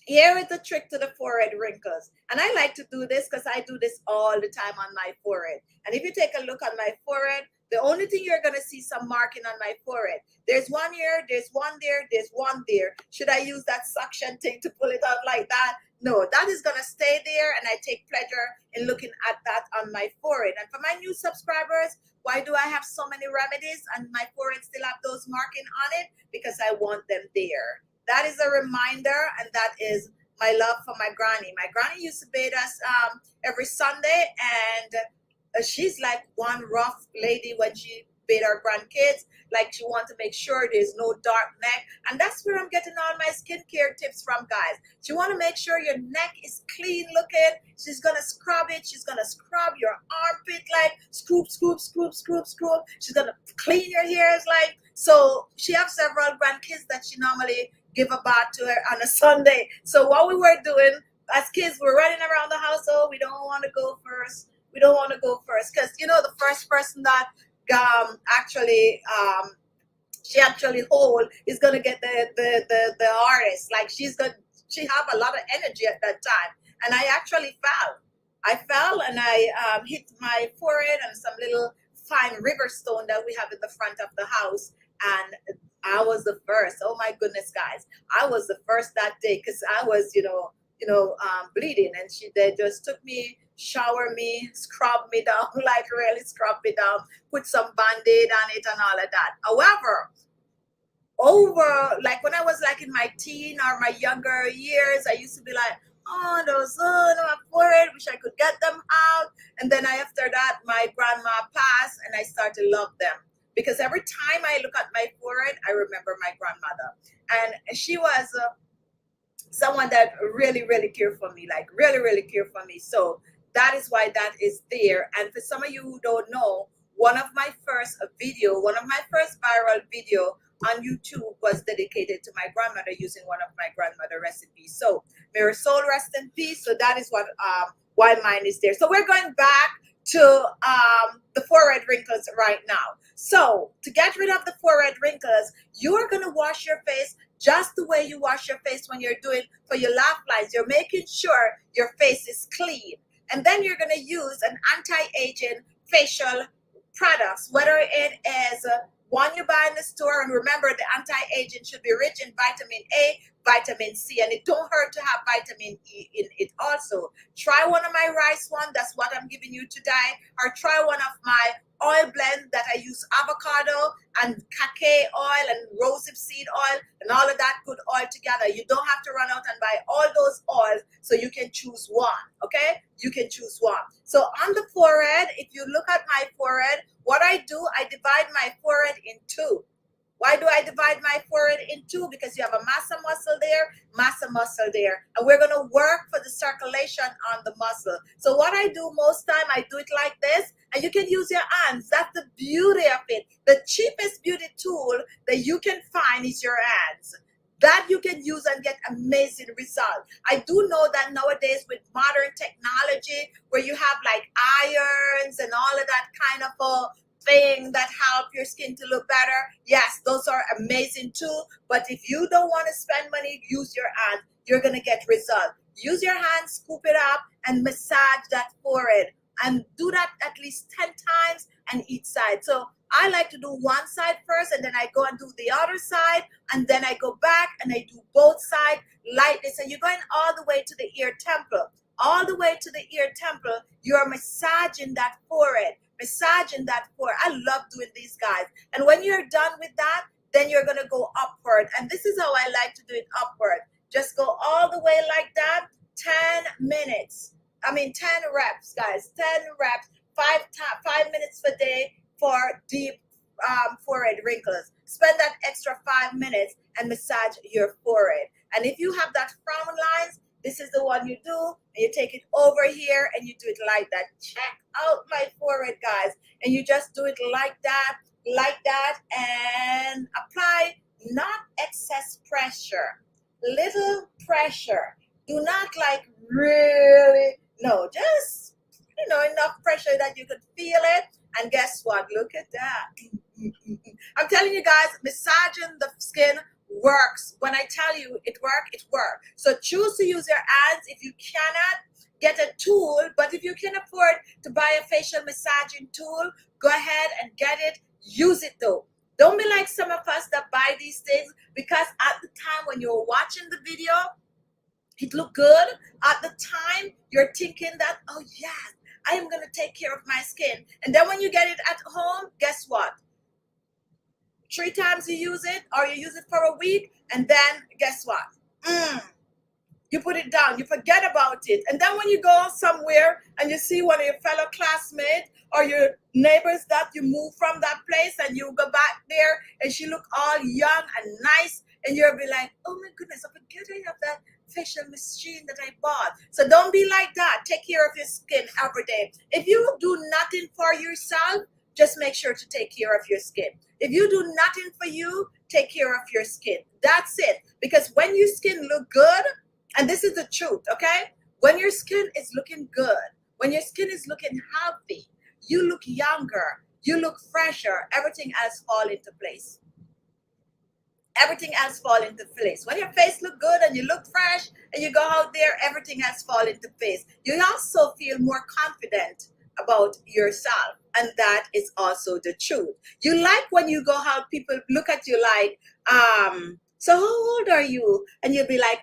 here is the trick to the forehead wrinkles. And I like to do this because I do this all the time on my forehead. And if you take a look on my forehead, the only thing you're going to see some marking on my forehead. There's one here, there's one there, there's one there. Should I use that suction thing to pull it out like that? No, that is going to stay there, and I take pleasure in looking at that on my forehead. And for my new subscribers, why do I have so many remedies and my forehead still have those marking on it? Because I want them there. That is a reminder, and that is my love for my granny. My granny used to bathe us every Sunday, and she's like one rough lady when she bathe our grandkids. Like she wants to make sure there's no dark neck. And that's where I'm getting all my skincare tips from, guys. She want to make sure your neck is clean looking. She's going to scrub it. She's going to scrub your armpit, like scrub, scrub, scrub, scrub, scrub. She's going to clean your hairs, like. So she has several grandkids that she normally give a bath to her on a Sunday. So what we were doing as kids, we're running around the house. Oh, we don't want to go first. We don't want to go first. Because, you know, the first person that she actually hold is going to get the artist. Like she have a lot of energy at that time. And I actually fell. I fell and I hit my forehead and some little fine river stone that we have in the front of the house. And I was the first. Oh my goodness, guys. I was the first that day because I was, bleeding. And they just took me, shower me, scrub me down, like really scrub me down, put some Band-Aid on it and all of that. However, like when I was like in my teen or my younger years, I used to be like, oh, those my forehead, wish I could get them out. And then after that, my grandma passed and I started to love them. Because every time I look at my forehead, I remember my grandmother. And she was someone that really, really cared for me, like really, really cared for me. So that is why that is there. And for some of you who don't know, one of my first viral video on YouTube was dedicated to my grandmother using one of my grandmother recipes. So may her soul rest in peace. So that is what why mine is there. So we're going back to the forehead wrinkles right now. So to get rid of the forehead wrinkles, you are going to wash your face just the way you wash your face when you're doing for your laugh lines. You're making sure your face is clean. And then you're going to use an anti-aging facial products, whether it is one you buy in the store. And remember, the anti-aging should be rich in vitamin A, vitamin C, and it don't hurt to have vitamin E in it also. Try one of my rice one, that's what I'm giving you today, or try one of my oil blend that I use avocado and cacao oil and rosehip seed oil and all of that good oil together. You don't have to run out and buy all those oils, so you can choose one, okay? You can choose one. So on the forehead, if you look at my forehead, what I do, I divide my forehead in two. Why do I divide my forehead in two? Because you have a massa muscle there, and we're going to work for the circulation on the muscle. So what I do most time, I do it like this, and you can use your hands. That's the beauty of it. The cheapest beauty tool that you can find is your hands. That you can use and get amazing results. I do know that nowadays with modern technology, where you have like irons and all of that kind of thing that help your skin to look better, yes, those are amazing too. But if you don't want to spend money, use your hand. You're going to get results. Use your hand, scoop it up, and massage that forehead. And do that at least 10 times on each side. So I like to do one side first, and then I go and do the other side, and then I go back and I do both sides like this. And you're going all the way to the ear temple. All the way to the ear temple, you're massaging that forehead. Massaging that forehead. I love doing these, guys. And when you're done with that, then you're going to go upward. And this is how I like to do it, upward. Just go all the way like that, 10 minutes. 10 reps, guys. 10 reps, 5 minutes per day for deep forehead wrinkles. Spend that extra 5 minutes and massage your forehead. And if you have that frown lines, this is the one you do, and you take it over here and you do it like that. Check out my forehead, guys. And you just do it like that, and apply not excess pressure, little pressure. Do not like really, no, just, enough pressure that you could feel it. And guess what? Look at that. I'm telling you guys, massaging the skin works. When I tell you it works. So choose to use your hands. If you cannot, get a tool. But if you can afford to buy a facial massaging tool, go ahead and get it. Use it though. Don't be like some of us that buy these things because at the time when you're watching the video, it looked good. At the time, you're thinking that, oh yes, I am going to take care of my skin. And then when you get it at home, guess what? 3 times you use it, or you use it for a week, and then guess what? you put it down, you forget about it. And then when you go somewhere and you see one of your fellow classmates or your neighbors that you move from that place and you go back there and she look all young and nice, and you'll be like, oh my goodness, I forget I have that facial machine that I bought. So don't be like that. Take care of your skin every day. If you do nothing for yourself, just make sure to take care of your skin. If you do nothing for you, take care of your skin. That's it. Because when your skin look good, and this is the truth, okay? When your skin is looking good, when your skin is looking healthy, you look younger, you look fresher, everything else fall into place. Everything else fall into place. When your face look good and you look fresh and you go out there, everything else fall into place. You also feel more confident about yourself, and that is also the truth. You like when you go out, people look at you like, so how old are you? And you'll be like,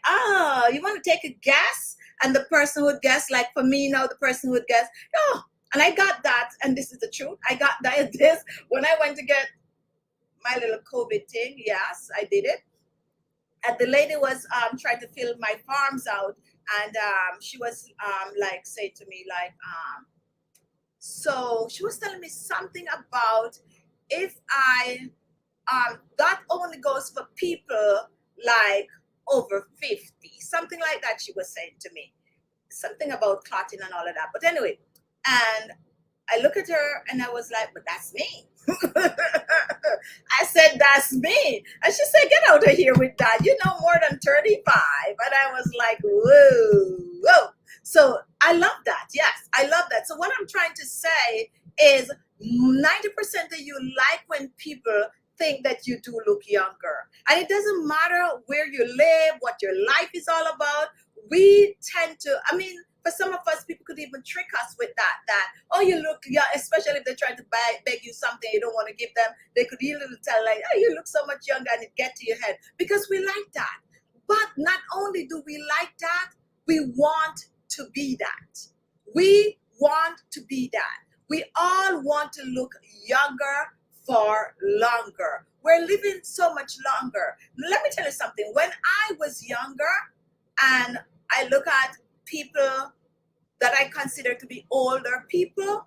you want to take a guess? And the person would guess, like for me now, the person would guess, oh, and I got that, and this is the truth. I got that this when I went to get my little COVID thing. Yes, I did it. And the lady was trying to fill my forms out, and she was like say to me like, so she was telling me something about if I that only goes for people like over 50, something like that. She was saying to me something about clotting and all of that. But anyway, and I look at her and I was like, but that's me. I said, that's me. And she said, get out of here with that. You know more than 35. And I was like, whoa. So I love that. Yes, I love that. So what I'm trying to say is 90% of you like when people think that you do look younger. And it doesn't matter where you live, what your life is all about. We tend to, I mean, for some of us, people could even trick us with that, oh, you look young, especially if they're trying to beg you something you don't want to give them. They could even tell like, oh, you look so much younger, and it get to your head because we like that. But not only do we like that, we want to be that. We want to be that. We all want to look younger for longer. We're living so much longer. Let me tell you something. When I was younger and I look at people that I consider to be older people,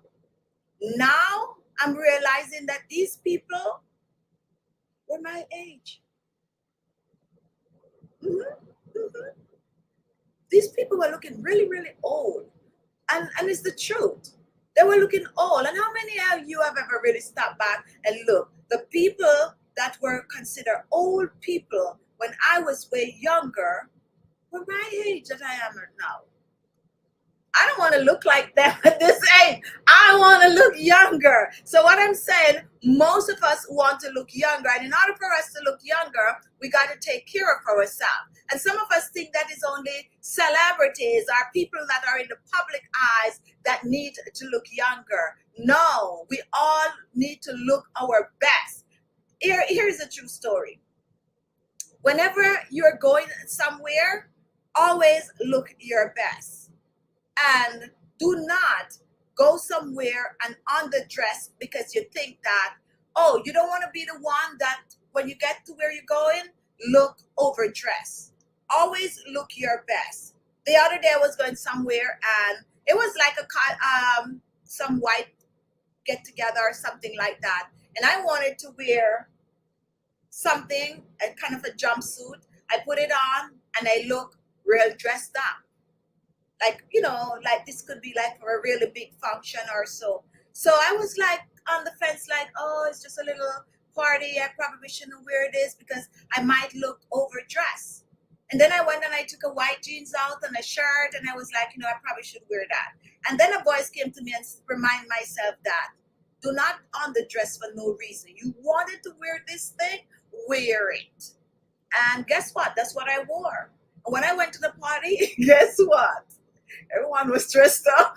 now I'm realizing that these people were my age. These people were looking really, really old. And it's the truth. They were looking old. And how many of you have ever really stopped back and looked? The people that were considered old people when I was way younger were my age that I am now. I don't want to look like them at this age. I want to look younger. So what I'm saying, most of us want to look younger. And in order for us to look younger, we got to take care of ourselves. And some of us think that is only celebrities or people that are in the public eyes that need to look younger. No, we all need to look our best. Here's a true story. Whenever you're going somewhere, always look your best. And do not go somewhere and underdress because you think that, oh, you don't want to be the one that when you get to where you're going, look overdressed. Always look your best. The other day I was going somewhere and it was like some white get together or something like that. And I wanted to wear something, a kind of a jumpsuit. I put it on and I look real dressed up. Like, you know, like this could be like for a really big function or so. So I was like on the fence, like, oh, it's just a little party. I probably shouldn't wear this because I might look overdressed. And then I went and I took a white jeans out and a shirt and I was like, you know, I probably should wear that. And then a voice came to me and remind myself that do not underdress for no reason. You wanted to wear this thing, wear it. And guess what? That's what I wore. When I went to the party, guess what? Everyone was dressed up.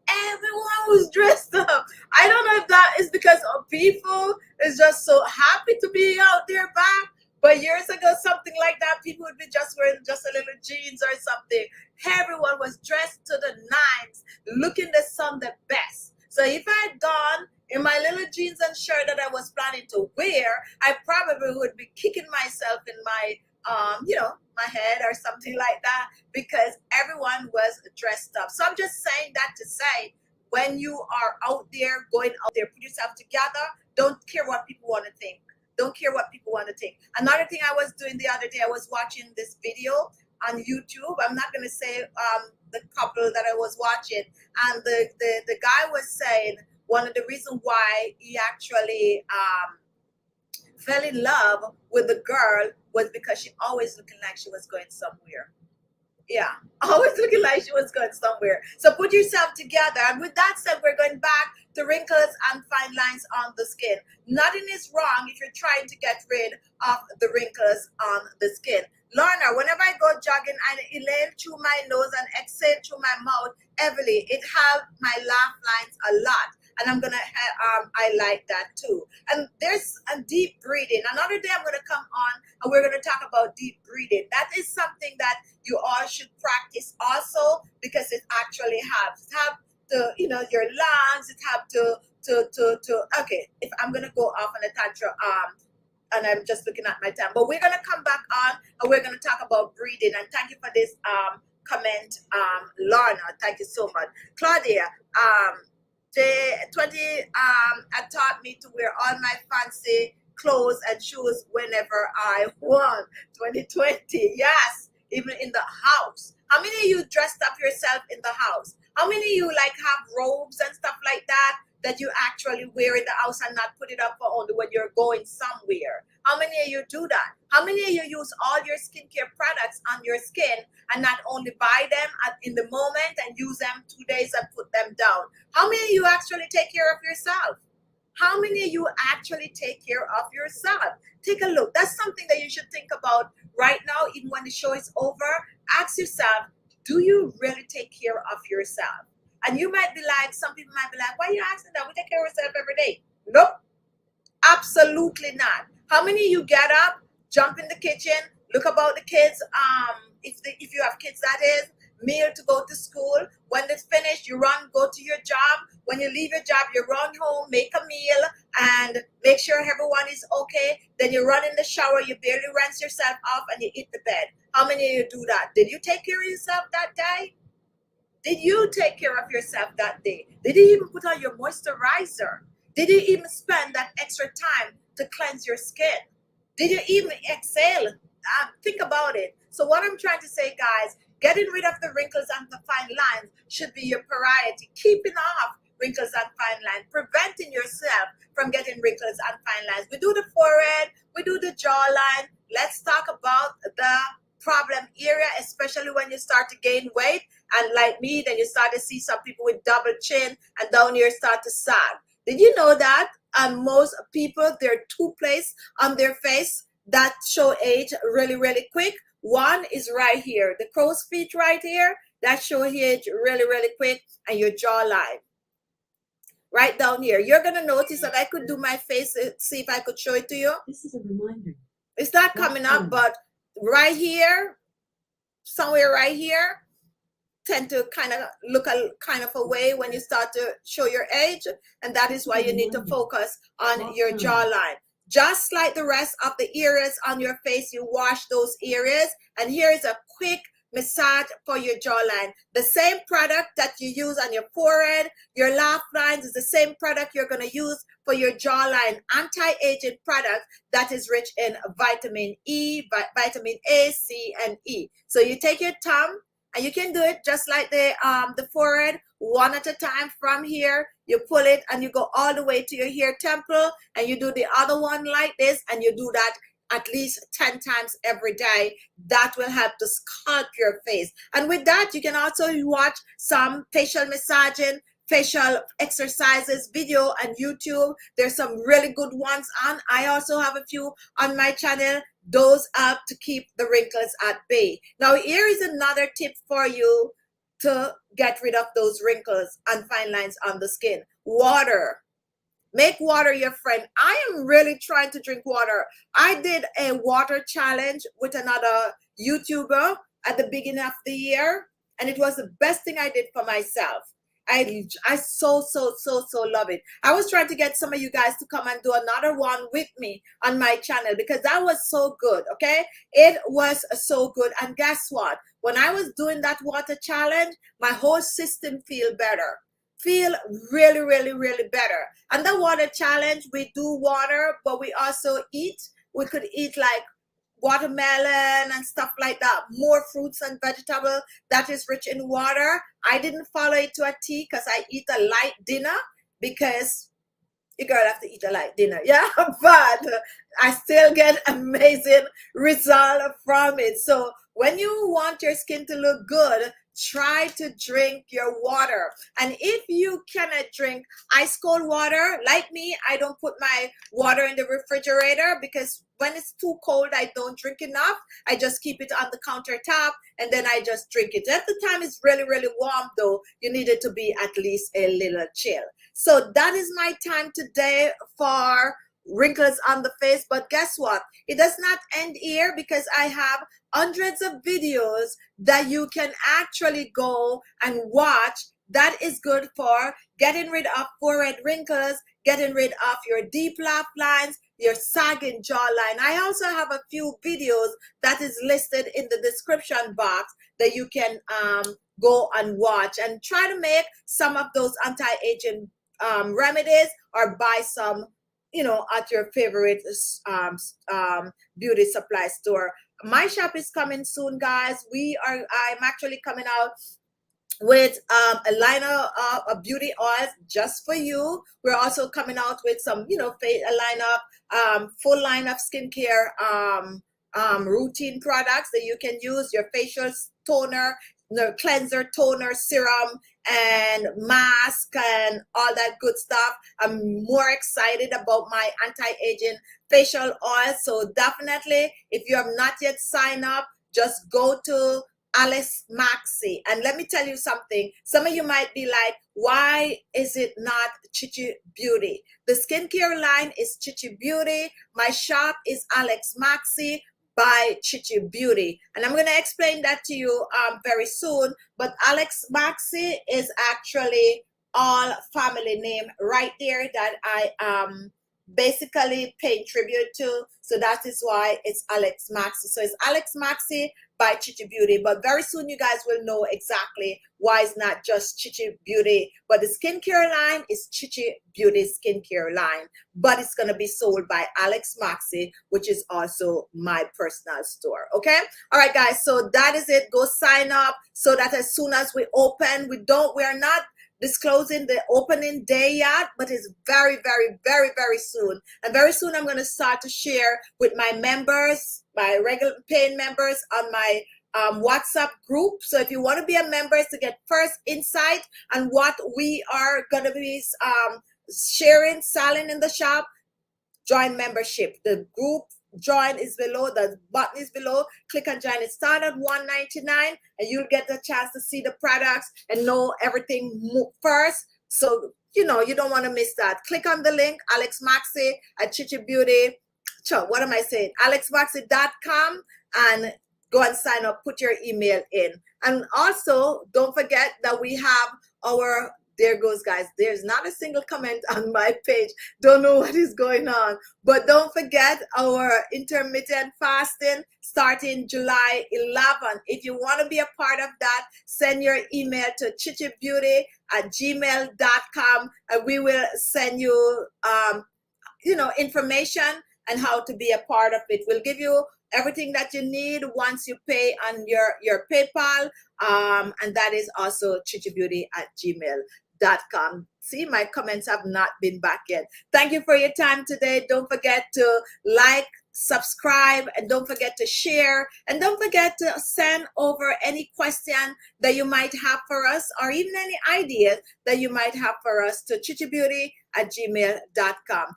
Everyone was dressed up. I don't know if that is because of people is just so happy to be out there back. But years ago, something like that, people would be just wearing just a little jeans or something. Everyone was dressed to the nines, looking the sun the best. So if I had gone in my little jeans and shirt that I was planning to wear, I probably would be kicking myself in my you know, my head or something like that, because everyone was dressed up. So I'm just saying that to say, when you are out there, going out there, put yourself together, don't care what people want to think. Don't care what people want to think. Another thing I was doing the other day, I was watching this video on YouTube. I'm not going to say the couple that I was watching, and the guy was saying one of the reasons why he actually fell in love with the girl was because she always looking like she was going somewhere. Yeah, always looking like she was going somewhere. So put yourself together. And with that said, we're going back to wrinkles and fine lines on the skin. Nothing is wrong if you're trying to get rid of the wrinkles on the skin. Lorna, whenever I go jogging, I inhale through my nose and exhale through my mouth heavily. It helps my laugh lines a lot. And I'm going to highlight that too. And there's a deep breathing. Another day I'm going to come on and we're going to talk about deep breathing. That is something that you all should practice also, because it actually helps. It helps to, you know, your lungs. It helps to okay, if I'm going to go off on a tantrum, and I'm just looking at my time, but we're going to come back on and we're going to talk about breathing. And thank you for this comment, Lorna. Thank you so much. Claudia, J20 had taught me to wear all my fancy clothes and shoes whenever I want. 2020, yes, even in the house. How many of you dressed up yourself in the house? How many of you like have robes and stuff like that you actually wear in the house and not put it up for only when you're going somewhere? How many of you do that? How many of you use all your skincare products on your skin and not only buy them in the moment and use them 2 days and put them down? How many of you actually take care of yourself? How many of you actually take care of yourself? Take a look. That's something that you should think about right now, even when the show is over. Ask yourself, do you really take care of yourself? And you might be like, some people might be like, why are you asking that? We take care of ourselves every day. Nope. Absolutely not. How many of you get up, jump in the kitchen, look about the kids, if you have kids, that is, meal to go to school. When it's finished, you run, go to your job. When you leave your job, you run home, make a meal, and make sure everyone is okay. Then you run in the shower, you barely rinse yourself off, and you eat the bed. How many of you do that? Did you take care of yourself that day? Did you take care of yourself that day? Did you even put on your moisturizer? Did you even spend that extra time to cleanse your skin? Did you even exhale? Think about it. So what I'm trying to say, guys, getting rid of the wrinkles and the fine lines should be your priority. Keeping off wrinkles and fine lines, preventing yourself from getting wrinkles and fine lines. We do the forehead, we do the jawline. Let's talk about the problem area, especially when you start to gain weight. And like me, then you start to see some people with double chin and down here start to sag. Did you know that most people, there are 2 places on their face that show age really, really quick? One is right here, the crow's feet right here, that show age really, really quick, and your jawline. Right down here. You're going to notice that I could do my face, see if I could show it to you.
This is a reminder.
It's not coming up, but right here, somewhere right here, tend to kind of look a kind of a way when you start to show your age, and that is why you need to focus on your jawline. Just like the rest of the areas on your face, you wash those areas, and here is a quick massage for your jawline. The same product that you use on your forehead, your laugh lines, is the same product you're going to use for your jawline. Anti-aging product that is rich in vitamin E, vitamin A, C, and E. So you take your thumb, and you can do it just like the forehead, one at a time. From here, you pull it and you go all the way to your hair temple, and you do the other one like this, and you do that at least 10 times every day. That will help to sculpt your face. And with that, you can also watch some facial massaging, facial exercises video on YouTube. There's some really good ones on. I also have a few on my channel. Those up to keep the wrinkles at bay. Now, here is another tip for you to get rid of those wrinkles and fine lines on the skin. Water. Make water your friend. I am really trying to drink water. I did a water challenge with another YouTuber at the beginning of the year, and it was the best thing I did for myself. I so love it. I was trying to get some of you guys to come and do another one with me on my channel because that was so good. Okay, it was so good. And guess what? When I was doing that water challenge, my whole system feel better. Feel really better. And the water challenge, we do water, but we also eat. We could eat like watermelon and stuff like that, more fruits and vegetables that is rich in water. I didn't follow it to a T because I eat a light dinner because your girl have to eat a light dinner, yeah. But I still get amazing result from it. So when you want your skin to look good, try to drink your water. And if you cannot drink ice cold water, like me, I don't put my water in the refrigerator because when it's too cold, I don't drink enough. I just keep it on the countertop and then I just drink it. At the time it's really warm though, you need it to be at least a little chill. So that is my time today for wrinkles on the face. But guess what? It does not end here because I have hundreds of videos that you can actually go and watch that is good for getting rid of forehead wrinkles, getting rid of your deep laugh lines, your sagging jawline. I also have a few videos that is listed in the description box that you can go and watch and try to make some of those anti-aging remedies or buy some, you know, at your favorite beauty supply store. My shop is coming soon, guys. I'm actually coming out with a line of beauty oils just for you. We're also coming out with some, you know, a line of full line of skincare routine products that you can use, your facial toner, the cleanser, toner, serum, and mask, and all that good stuff. I'm more excited about my anti-aging facial oil. So definitely, if you have not yet signed up, just go to ALESMAXI. And let me tell you something. Some of you might be like, why is it not Khichi Beauty? The skincare line is Khichi Beauty. My shop is ALESMAXI by Khichi Beauty. And I'm going to explain that to you very soon. But ALESMAXI is actually all family name right there that I basically paying tribute to. So that is why it's ALESMAXI. So it's ALESMAXI by Khichi Beauty. But very soon you guys will know exactly why it's not just Khichi Beauty. But the skincare line is Khichi Beauty skincare line. But it's going to be sold by ALESMAXI, which is also my personal store. Okay? All right, guys. So that is it. Go sign up so that as soon as we open, we are not disclosing the opening day yet, but it's very soon. And very soon I'm going to start to share with my members, my regular paying members on my WhatsApp group. So if you want to be a member to get first insight on what we are going to be sharing, selling in the shop, join membership. The group join is below, the button is below. Click on join. It starts at $1.99 and you'll get the chance to see the products and know everything first. So you know you don't want to miss that. Click on the link, ALESMAXI at Khichi Beauty. What am I saying? ALESMAXI.com, and go and sign up, put your email in. And also don't forget that we have our, there goes guys, there's not a single comment on my page. Don't know what is going on. But don't forget our intermittent fasting starting July 11th. If you want to be a part of that, send your email to khichibeauty@gmail.com and we will send you you know, information and how to be a part of it. We'll give you everything that you need once you pay on your PayPal, and that is also khichibeauty@gmail.com. See, my comments have not been back yet. Thank you for your time today. Don't forget to like, subscribe, and don't forget to share, and don't forget to send over any question that you might have for us, or even any ideas that you might have for us, to khichibeauty@gmail.com.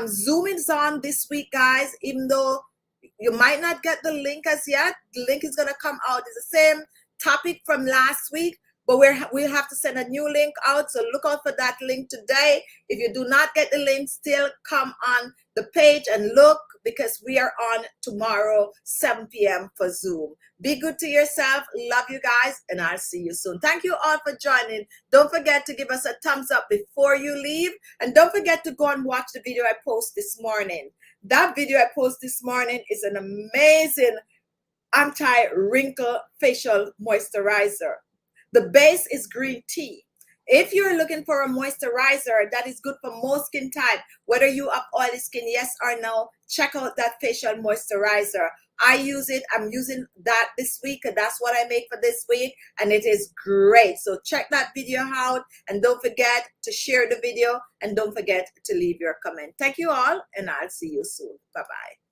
Zoom is on this week, guys. Even though you might not get the link as yet, the link is going to come out. It's the same topic from last week, but we'll have to send a new link out, so look out for that link today. If you do not get the link, still come on the page and look, because we are on tomorrow 7 p.m. for Zoom. Be good to yourself. Love you guys, and I'll see you soon. Thank you all for joining. Don't forget to give us a thumbs up before you leave, and don't forget to go and watch the video I post this morning. That video I post this morning is an amazing anti-wrinkle facial moisturizer. The base is green tea. If you're looking for a moisturizer that is good for most skin type, whether you have oily skin, yes or no, check out that facial moisturizer. I use it. I'm using that this week, and that's what I make for this week, and it is great. So check that video out, and don't forget to share the video, and don't forget to leave your comment. Thank you all, and I'll see you soon. Bye-bye.